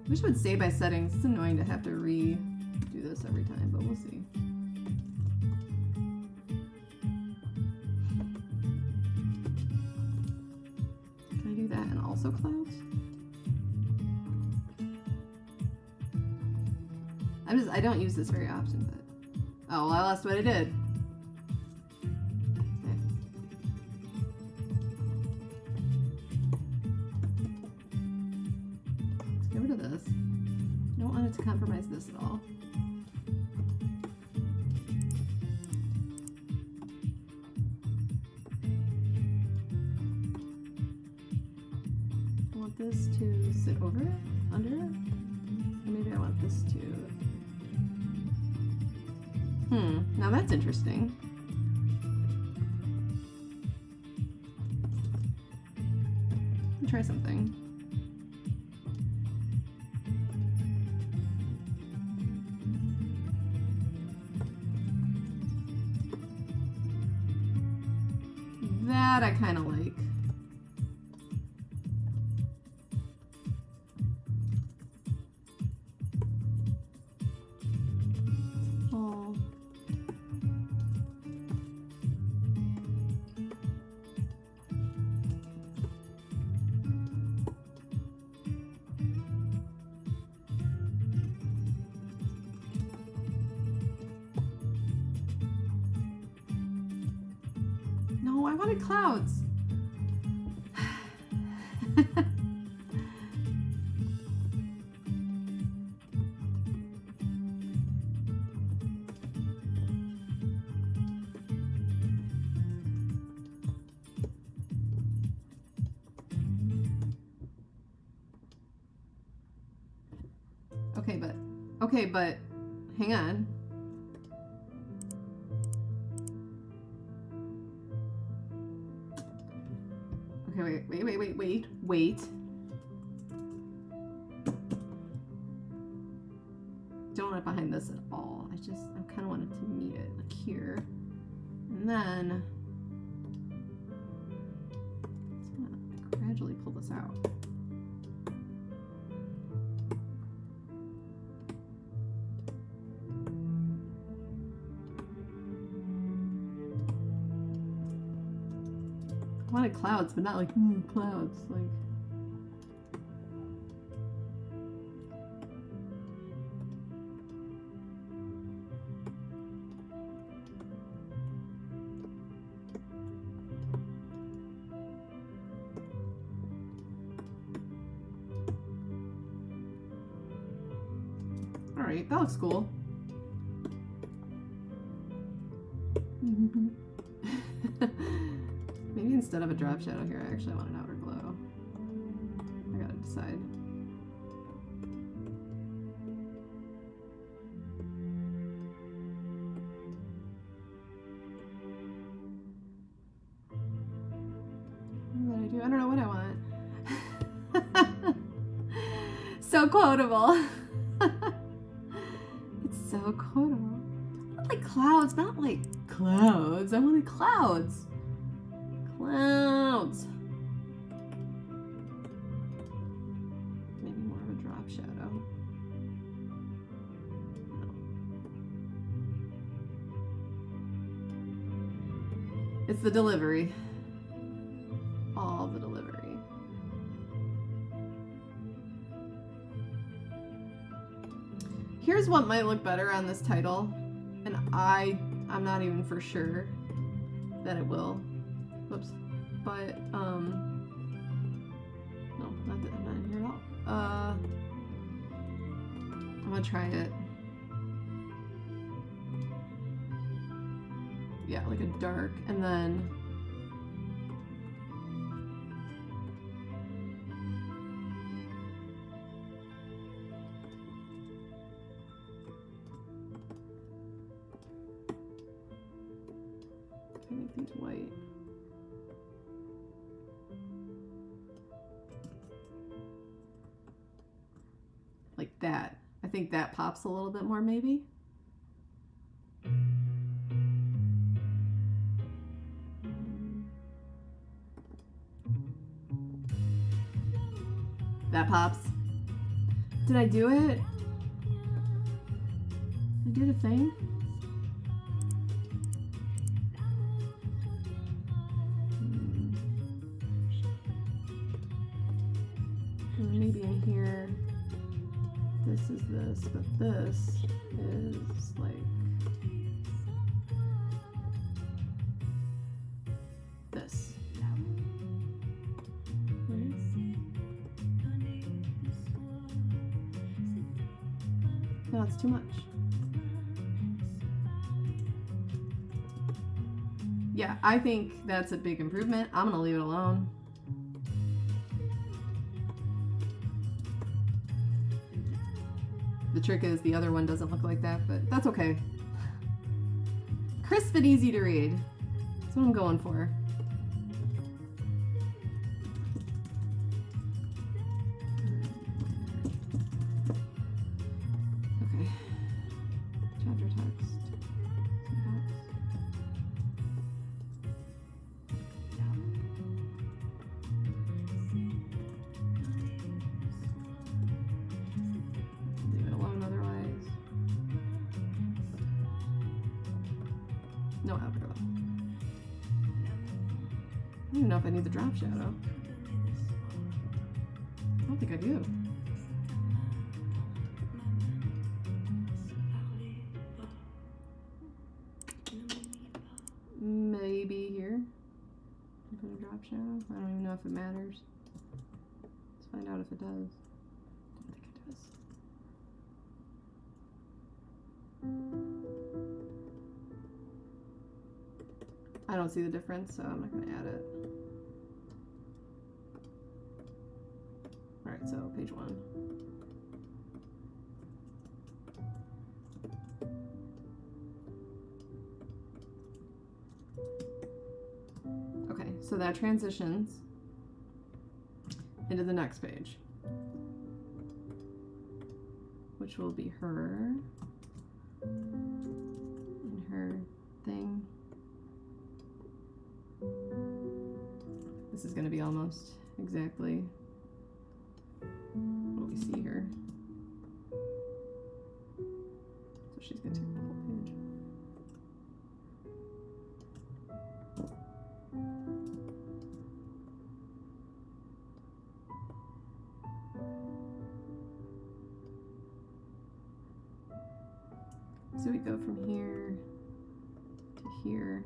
wish it would save by settings. It's annoying to have to redo this every time, but we'll see. Can I do that and also clouds? I don't use this very often, but oh, well, I lost what I did. To compromise this at all. I want this to sit over it, under it, or maybe I want this to. Now that's interesting. Let's try something. That I kind of like. Oh. wanted clouds. Okay, but hang on. Okay, wait. Don't want it behind this at all. I kind of wanted to meet it like here. And then I'm gonna gradually pull this out. I wanted clouds, but not like clouds. Like, all right, that looks cool. Maybe instead of a drop shadow here, I actually want an outer glow. I gotta decide. What did I do? I don't know what I want. So quotable. It's so quotable. I want like clouds, not like clouds. I wanted clouds. Clouds. Maybe more of a drop shadow. No. It's the delivery. All the delivery. Here's what might look better on this title, and I'm not even for sure that it will. Whoops. But, no, not that I'm not in here at all. I'm gonna try it. Yeah, like a dark, and then I make these white. Like that. I think that pops a little bit more, maybe. That pops. Did I do it? I did a thing? Maybe in here. This is this, but this is like this. No, it's too much. Yeah, I think that's a big improvement. I'm gonna leave it alone. The trick is the other one doesn't look like that, but that's okay. Crisp and easy to read. That's what I'm going for. Okay. Chapter text. No outro. I don't even know if I need the drop shadow. I don't think I do. Maybe here. drop shadow? I don't even know if it matters. Let's find out if it does. I don't think it does. I don't see the difference, so I'm not going to add it. Alright, so page 1. Okay, so that transitions into the next page, which will be her and her thing. This is going to be almost exactly what we see here. So she's going to take the whole page. So we go from here to here.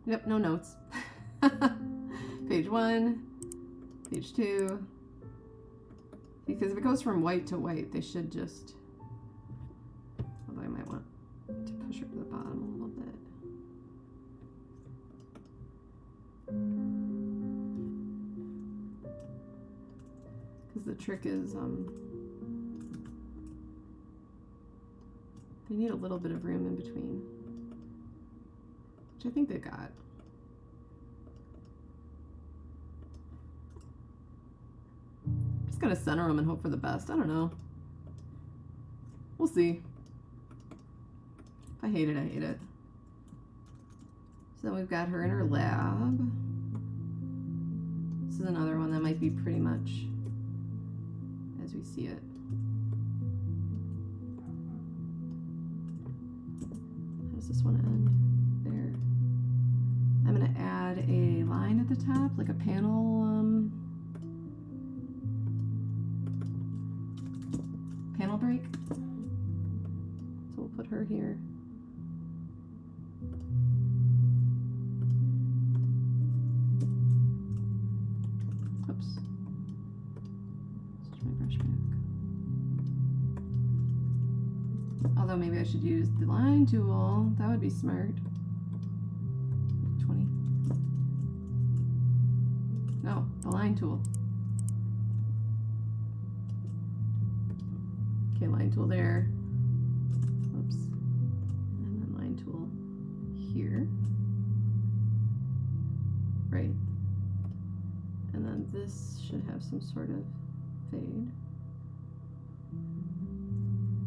Yep, no notes. Page 1, page 2. Because if it goes from white to white, they should just, although I might want to push her to the bottom a little bit. Because the trick is, they need a little bit of room in between, which I think they got. I'm just gonna center them and hope for the best. I don't know. We'll see. If I hate it, I hate it. So then we've got her in her lab. This is another one that might be pretty much as we see it. How does this one end? There. I'm going to add a line at the top, like a panel panel break. So we'll put her here. Oops. Switch my brush back. Although maybe I should use the line tool. That would be smart. 20. No, the line tool. Okay, line tool there. Oops. And then line tool here. Right. And then this should have some sort of fade.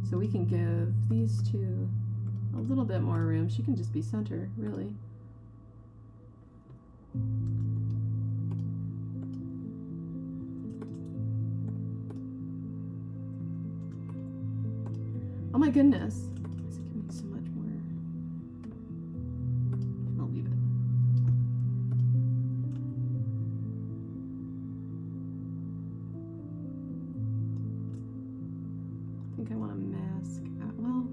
So we can give these two a little bit more room. She can just be center, really. Oh my goodness. It's giving me so much more. I'll leave it. I think I want to mask out. Well,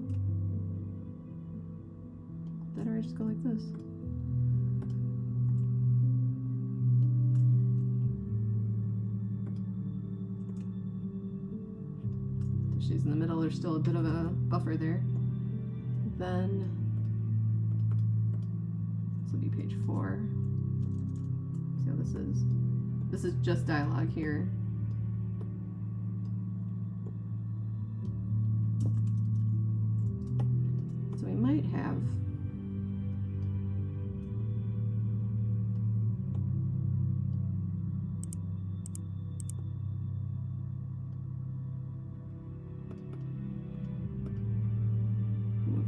better I just go like this. She's in the middle, there's still a bit of a buffer there. Then this will be page 4. See how this is? This is just dialogue here. So we might have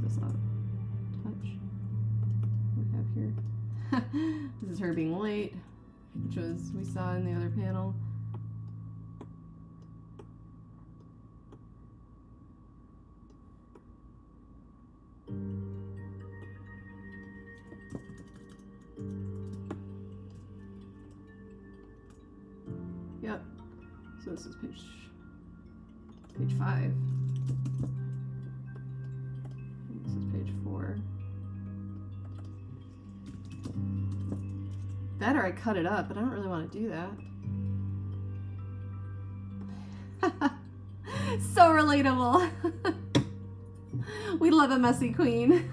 this up. Touch. What we have here. This is her being late, which was we saw in the other panel. Yep. So this is page Page 5. This is page 4. That or I cut it up, but I don't really want to do that. So relatable. We love a messy queen.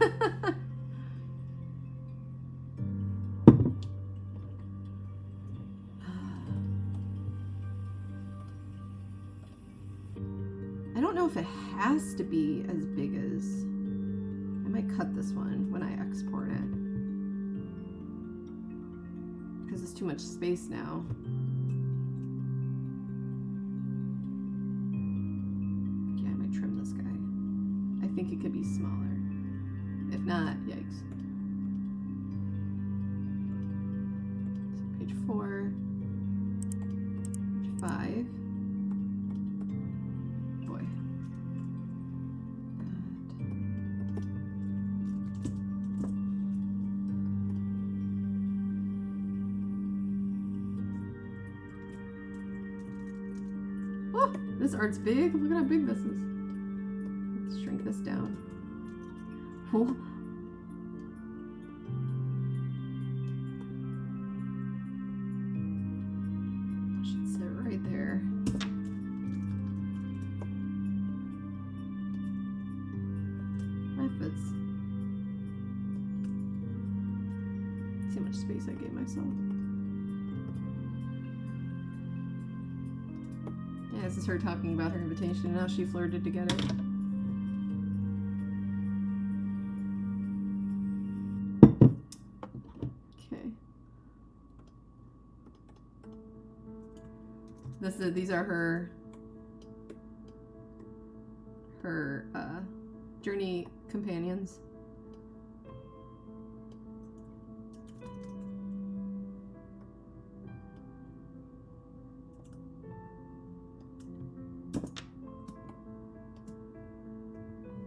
I don't know if it has to be as big as... I might cut this one when I export it. Because it's too much space now. Yeah, I might trim this guy. I think it could be smaller. If not, yikes. So page 4. Page 5. Boy. Oh, this art's big. Look at how big this is. Let's shrink this down. Oh. I should sit right there. That fits. See how much space I gave myself. Yeah, this is her talking about her invitation and how she flirted to get it. Okay. These are her journey companions.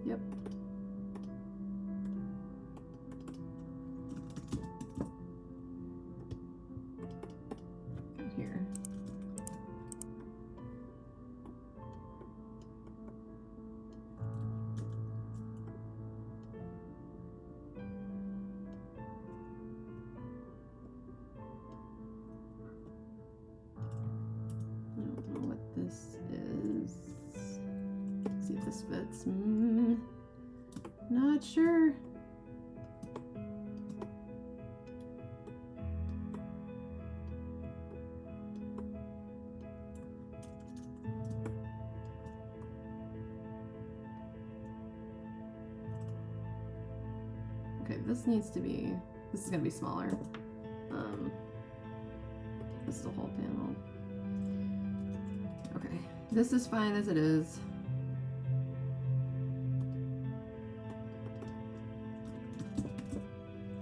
Yep. Here. I don't know what this is. Let's see if this fits. Not sure. Okay, this needs to be, this is gonna be smaller. This is the whole panel. Okay, this is fine as it is.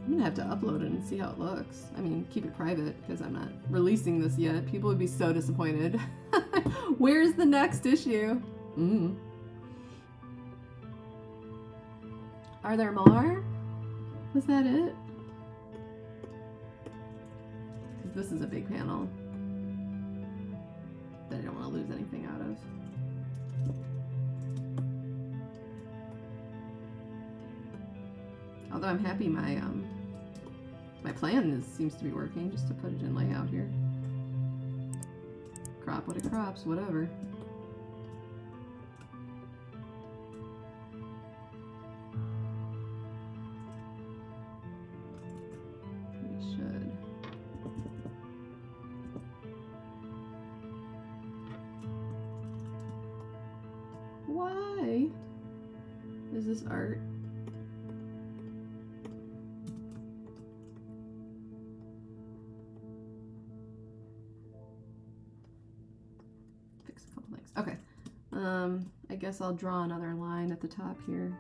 I'm gonna have to upload it and see how it looks. I mean, keep it private because I'm not releasing this yet. People would be so disappointed. Where's the next issue? Are there more? Was that it? This is a big panel that I don't want to lose anything out of. Although I'm happy my plan seems to be working, just to put it in layout here. Crop what it crops, whatever. We should. Why is this art? Fix a couple things. Okay. I guess I'll draw another line at the top here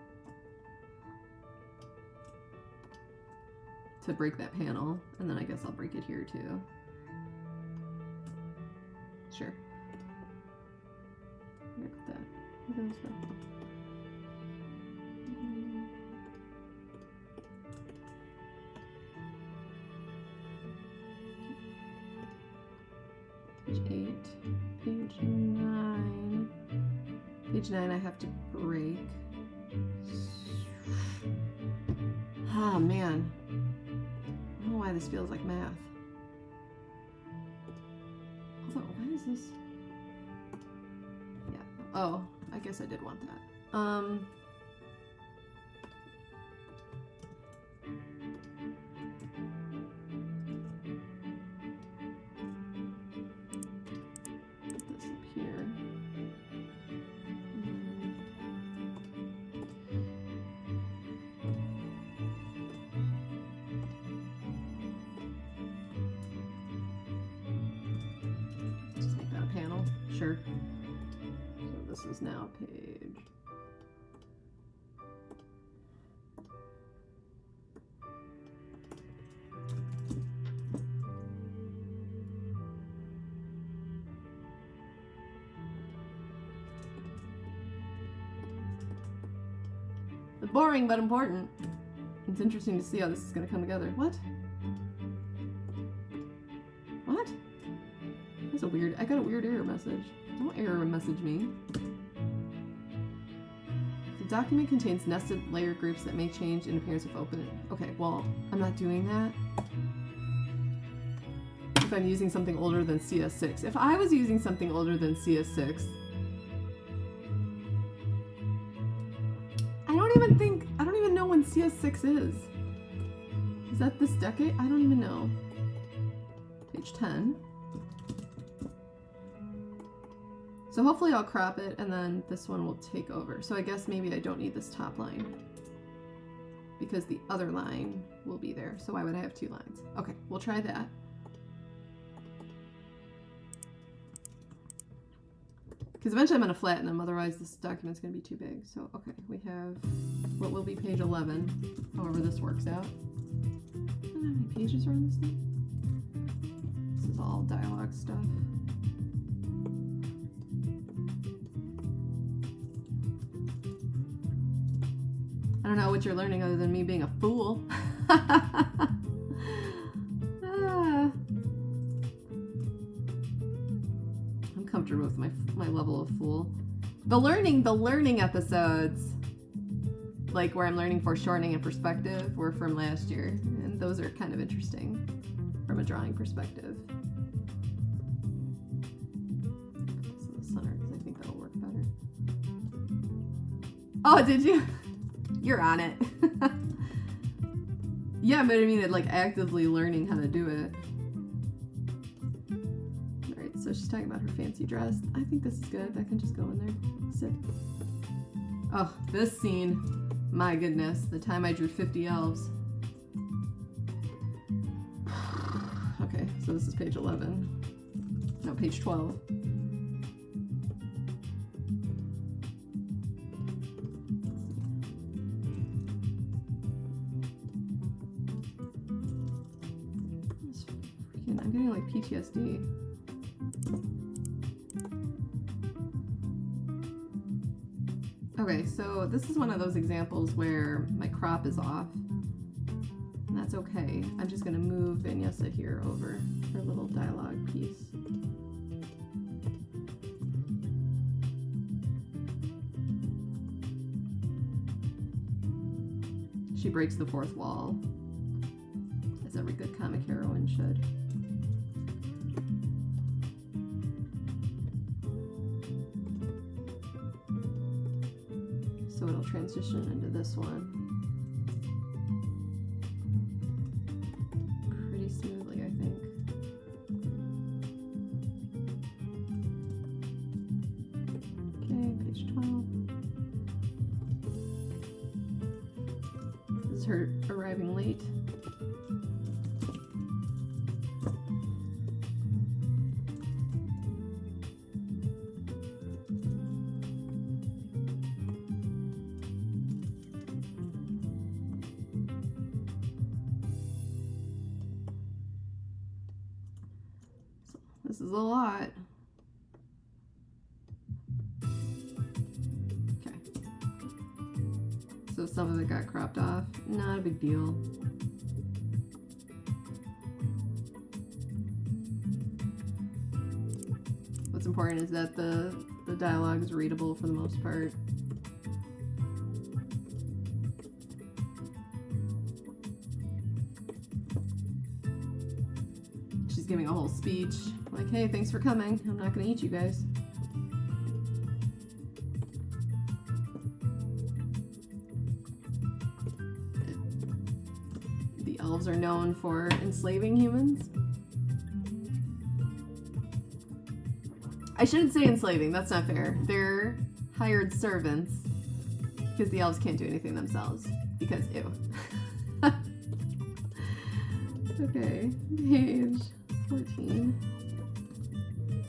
to break that panel, and then I guess I'll break it here too. Sure. Look at that. Look at this stuff. Page 8, page 9, page Page 9 I have to break. Oh man. I don't know why this feels like math. Hold on, why is this? Yeah. Oh, I guess I did want that. Put this up here. Just make that a panel. Sure. So this is now page. Boring but important. It's interesting to see how this is going to come together. What? What? That's a weird. I got a weird error message. Don't error message me. The document contains nested layer groups that may change in appearance if open. Okay, well, I'm not doing that. If I'm using something older than CS6. If I was using something older than CS6, I don't even know when CS6 is. Is that this decade? I don't even know. Page 10. So hopefully I'll crop it and then this one will take over. So I guess maybe I don't need this top line because the other line will be there. So why would I have two lines? Okay, we'll try that. Because eventually I'm going to flatten them, otherwise this document's going to be too big. So, okay, we have what will be page 11, however this works out. I don't know how many pages are on this thing. This is all dialogue stuff. I don't know what you're learning other than me being a fool. Comfortable with my level of fool. The learning episodes, like where I'm learning foreshortening and perspective, were from last year, and those are kind of interesting from a drawing perspective. So the center, because I think that'll work better. Oh, did you? You're on it. Yeah, but I mean, it like actively learning how to do it. So she's talking about her fancy dress. I think this is good. That can just go in there. Sit. Oh, this scene. My goodness. The time I drew 50 elves. Okay, so this is page 11. No, page 12. I'm getting like PTSD. Okay, so this is one of those examples where my crop is off, and that's okay. I'm just going to move Vanyesa here over her little dialogue piece. She breaks the fourth wall, as every good comic heroine should. So it'll transition into this one pretty smoothly, I think. Okay, page 12. This is her arriving late. This is a lot. Okay. So some of it got cropped off. Not a big deal. What's important is that the The dialogue is readable for the most part. She's giving a whole speech, like, hey, thanks for coming. I'm not gonna eat you guys. The elves are known for enslaving humans. I shouldn't say enslaving, that's not fair. They're hired servants because the elves can't do anything themselves. Because, ew. Okay, page 14.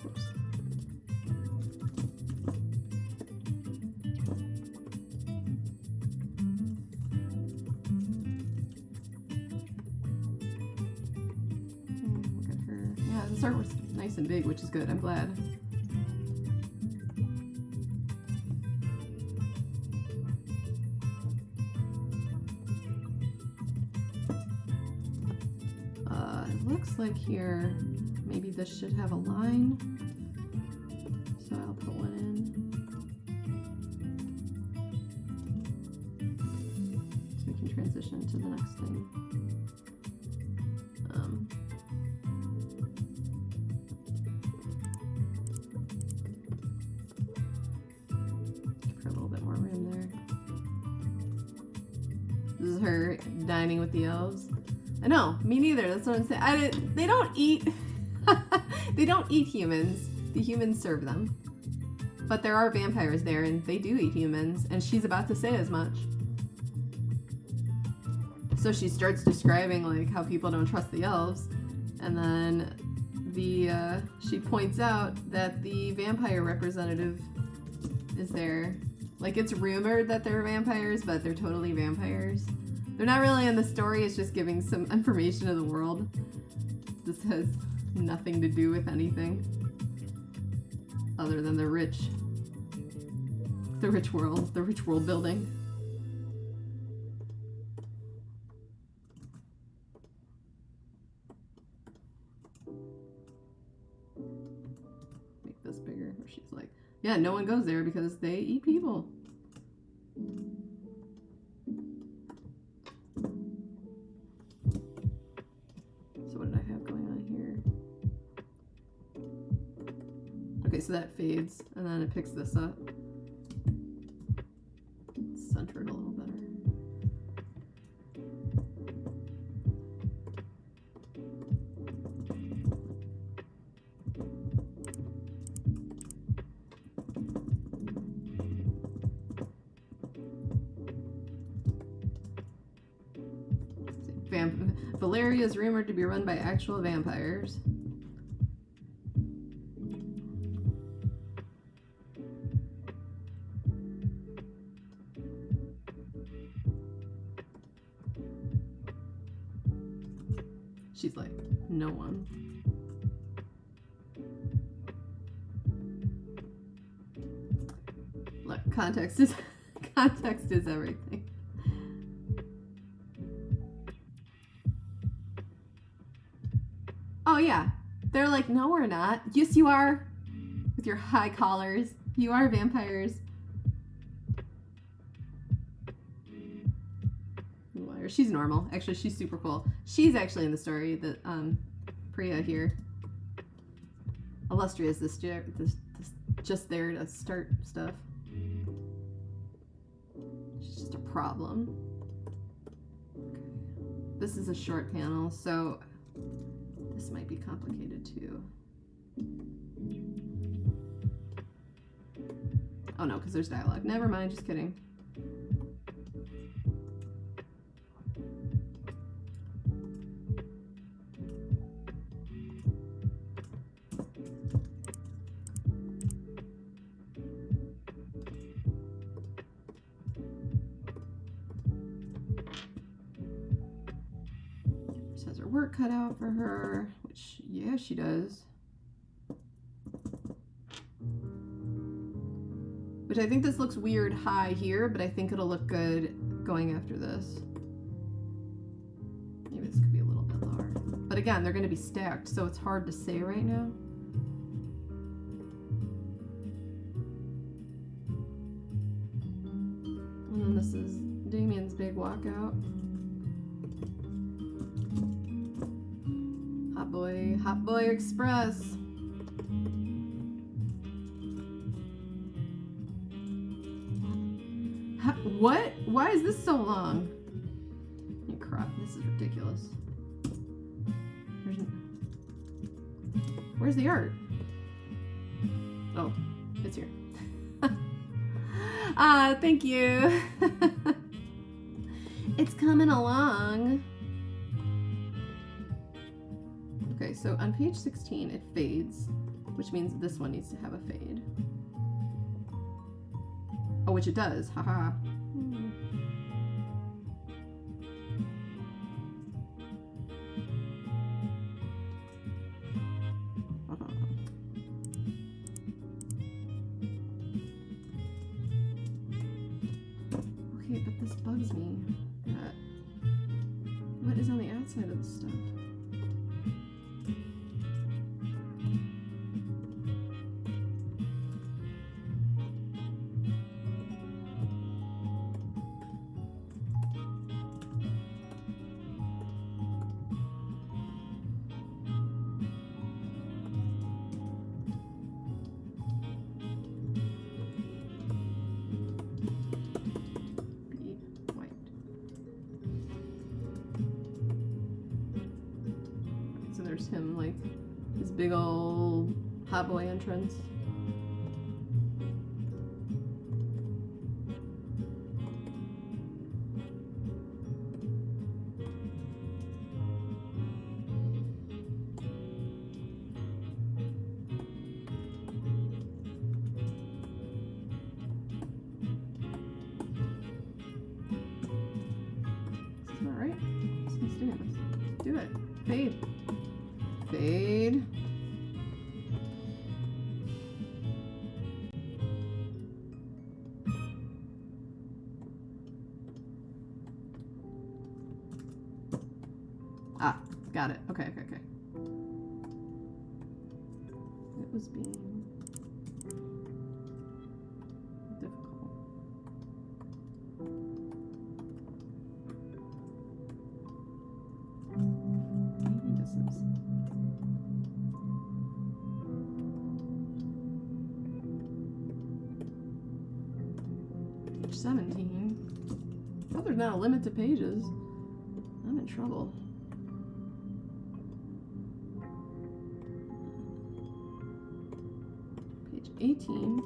Oops. Look at her. Yeah, this artwork's nice and big, which is good. I'm glad. Looks like here, maybe this should have a line, so I'll put one in. So we can transition to the next thing. For a little bit more room there. This is her dining with the elves. I know, me neither. That's what I'm saying. They don't eat. They don't eat humans. The humans serve them. But there are vampires there, and they do eat humans. And she's about to say as much. So she starts describing like how people don't trust the elves, and then she points out that the vampire representative is there. Like, it's rumored that they're vampires, but they're totally vampires. They're not really in the story, it's just giving some information of the world. This has nothing to do with anything other than the rich world building. Make this bigger, where she's like, yeah, no one goes there because they eat people. So that fades, and then it picks this up. Center it a little better. Valeria is rumored to be run by actual vampires. She's like, no one. Look, context is everything. Oh yeah, they're like, no, we're not. Yes, you are. With your high collars, you are vampires. She's normal. Actually, she's super cool. She's actually in the story that Priya here. Illustrious this just there to start stuff. She's just a problem. Okay. This is a short panel, so this might be complicated too. Oh no, because there's dialogue. Never mind, just kidding. Has her work cut out for her, which, yeah, she does. Which I think this looks weird high here, but I think it'll look good going after this. Maybe this could be a little bit lower. But again, they're going to be stacked, so it's hard to say right now. down. This is Damien's big walkout. Hot Boy Express. What? Why is this so long? Oh, crap, this is ridiculous. Where's the art? Oh, it's here. Thank you. It's coming along. Okay, so on page 16 it fades, which means this one needs to have a fade. Oh, which it does. Haha. Okay, but this bugs me. What is on the outside of this stuff? There's him, like, his big old hot boy entrance. This is not right. This needs to do this. Do it. Fade. Fade. Ah, got it. Okay. It was being difficult. Maybe this is... 17. Oh, there's not a limit to pages. I'm in trouble. Page 18.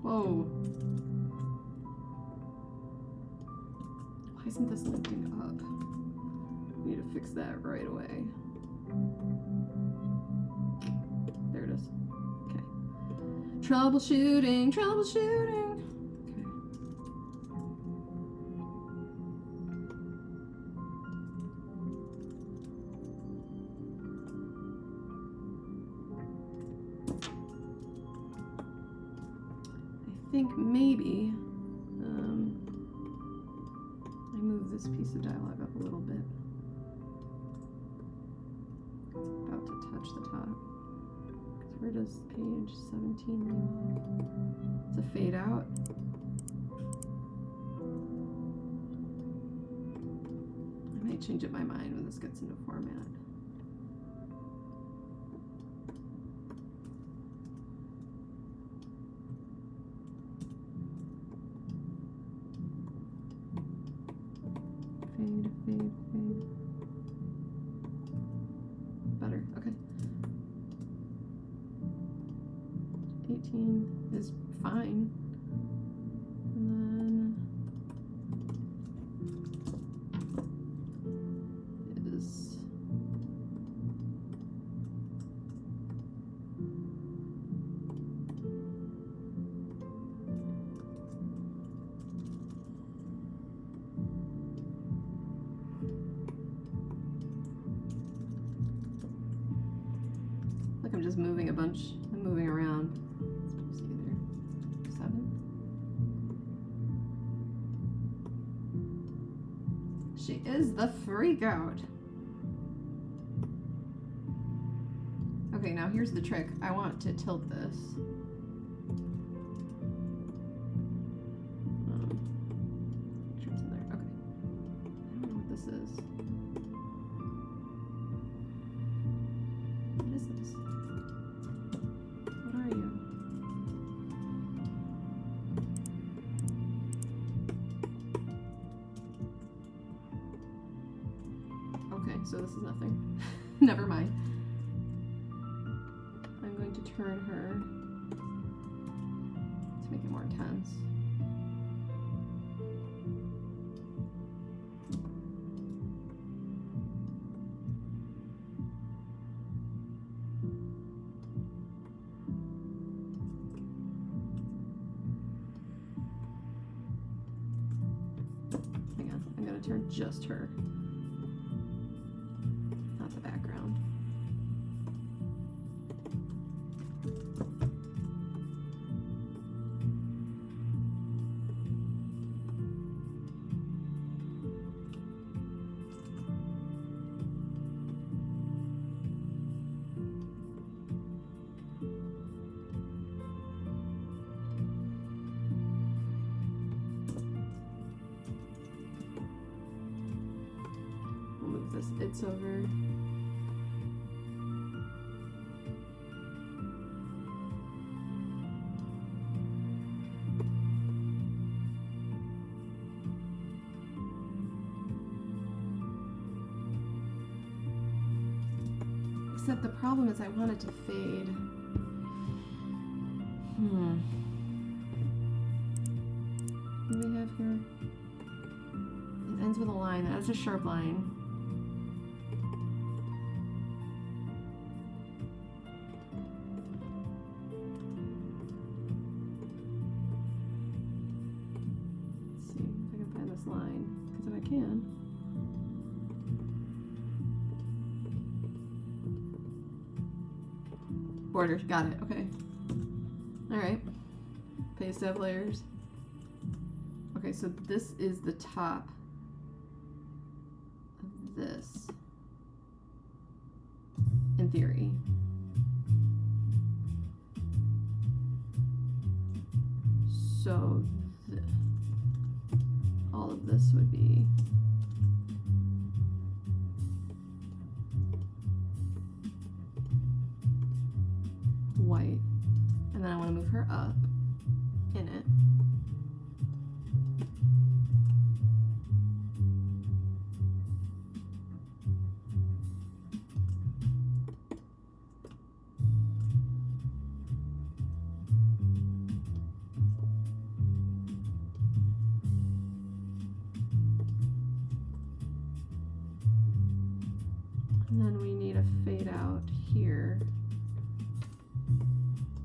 Whoa. Why isn't this lifting up? I need to fix that right away. There it is. Okay. Troubleshooting. Okay. I think maybe I move this piece of dialogue up a little bit. It's about to touch the top. Because where does page 17 leave off? It's a fade out. I might change up my mind when this gets into format. Fade. Better, okay. 18 is fine. And then is like I'm just moving a bunch. I'm moving around. Let's see there. 7. She is the freak out. Okay, now here's the trick. I want to tilt this. Make sure it's in there. Okay. I don't know what this is. What is this? What are you? Okay, so this is nothing. Never mind. I'm going to turn her to make it more intense. Hang on, I'm going to turn just her. Not the background. We'll move this it's over. Except the problem is I want it to fade. What do we have here? It ends with a line. That's a sharp line. Let's see if I can find this line. Because if I can. Border, got it, okay. Alright. Paste up layers. Okay, so this is the top of this, in theory. So all of this would be white, and then I want to move her up in it. And then we need a fade out here.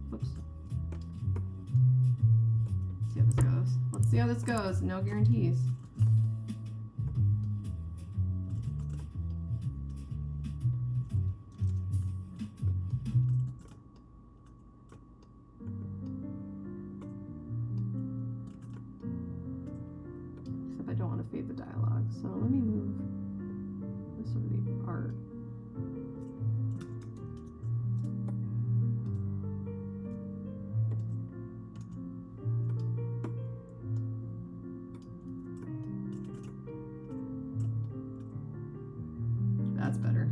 Whoops. Let's see how this goes. Let's see how this goes. No guarantees. Except I don't want to fade the dialogue, so let me move this over the art. That's better.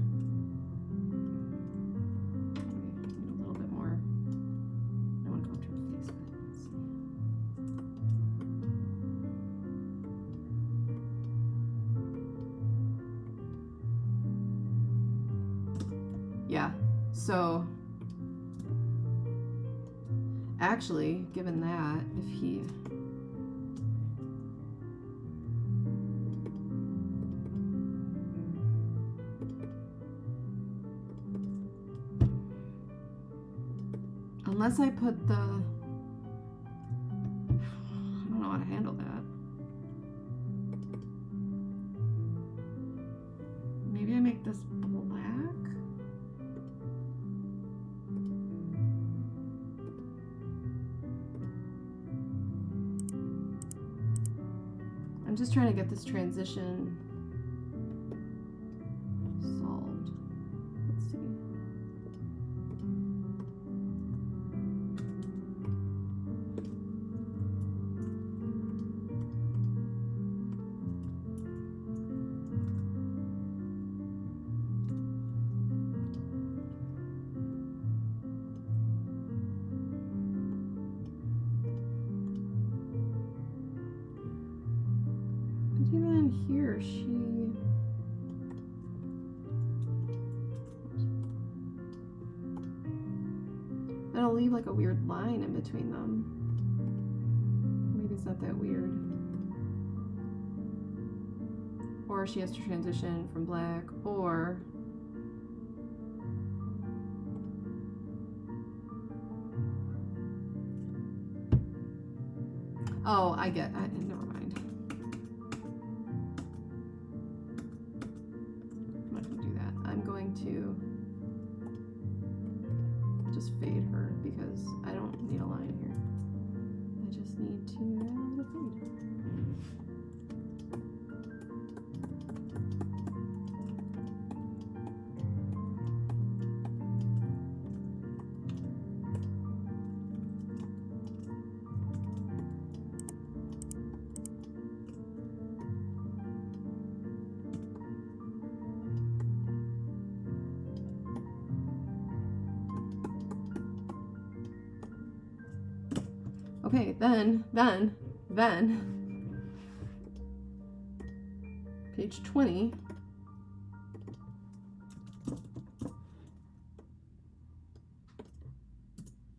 Okay, need a little bit more. I want to go up to her face, but let's see. Yeah, so actually, given that, if he unless I put the, I don't know how to handle that. Maybe I make this black? I'm just trying to get this transition leave like a weird line in between them. Maybe it's not that weird. Or she has to transition from black, or oh, never mind. I'm not gonna do that. I'm going to just fade her because I don't need a line here. I just need to add a little fade. Okay, then, page 20.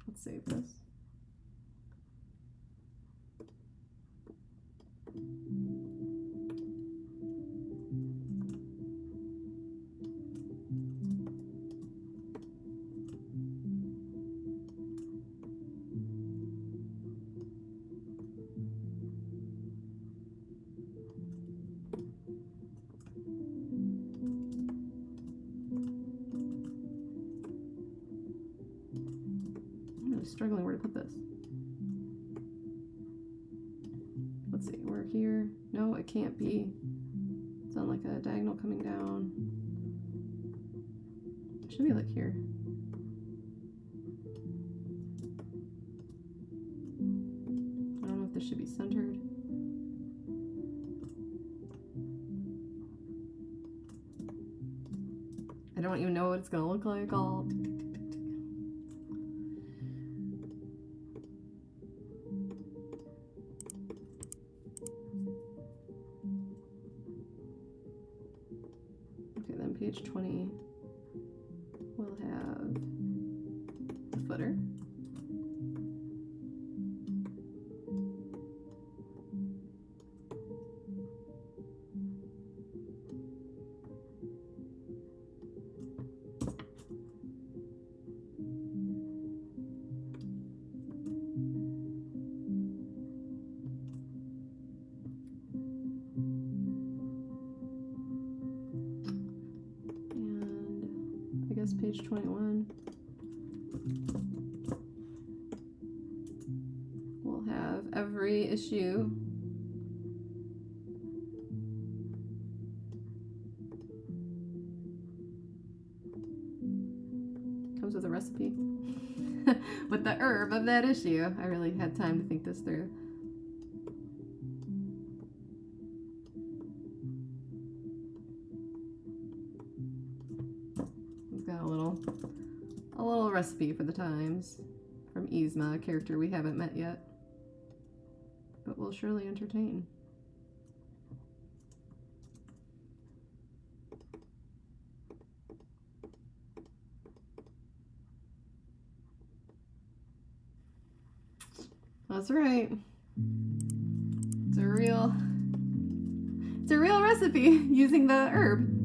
Let's save this. Struggling where to put this. Let's see, we're here. No, it can't be. It's on like a diagonal coming down. It should be like here. I don't know if this should be centered. I don't even know what it's gonna look like all. Page 20 will have the footer. Page 21 will have every issue comes with a recipe with the herb of that issue. I really had time to think this through. A little recipe for the times from Yzma, a character we haven't met yet, but will surely entertain. That's right. It's a real recipe using the herb.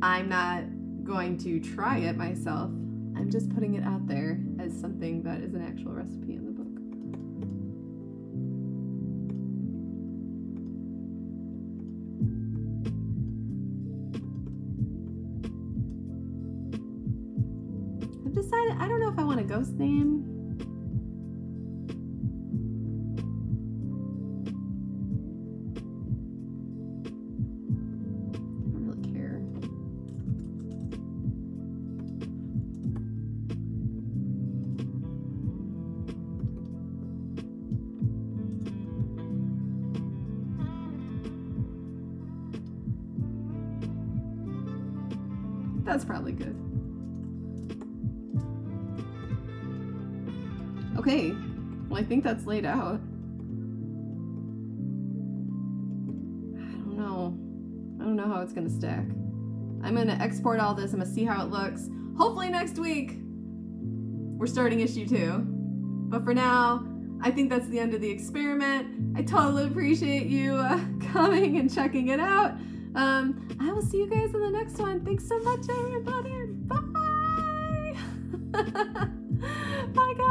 I'm not going to try it myself. I'm just putting it out there as something that is an actual recipe in the book. I've decided I don't know if I want a ghost name. That's probably good. Okay, well I think that's laid out. I don't know how it's gonna stack. I'm gonna export all this, I'm gonna see how it looks. Hopefully next week we're starting issue 2. But for now, I think that's the end of the experiment. I totally appreciate you coming and checking it out. I will see you guys in the next one. Thanks so much, everybody. Bye. Bye, guys.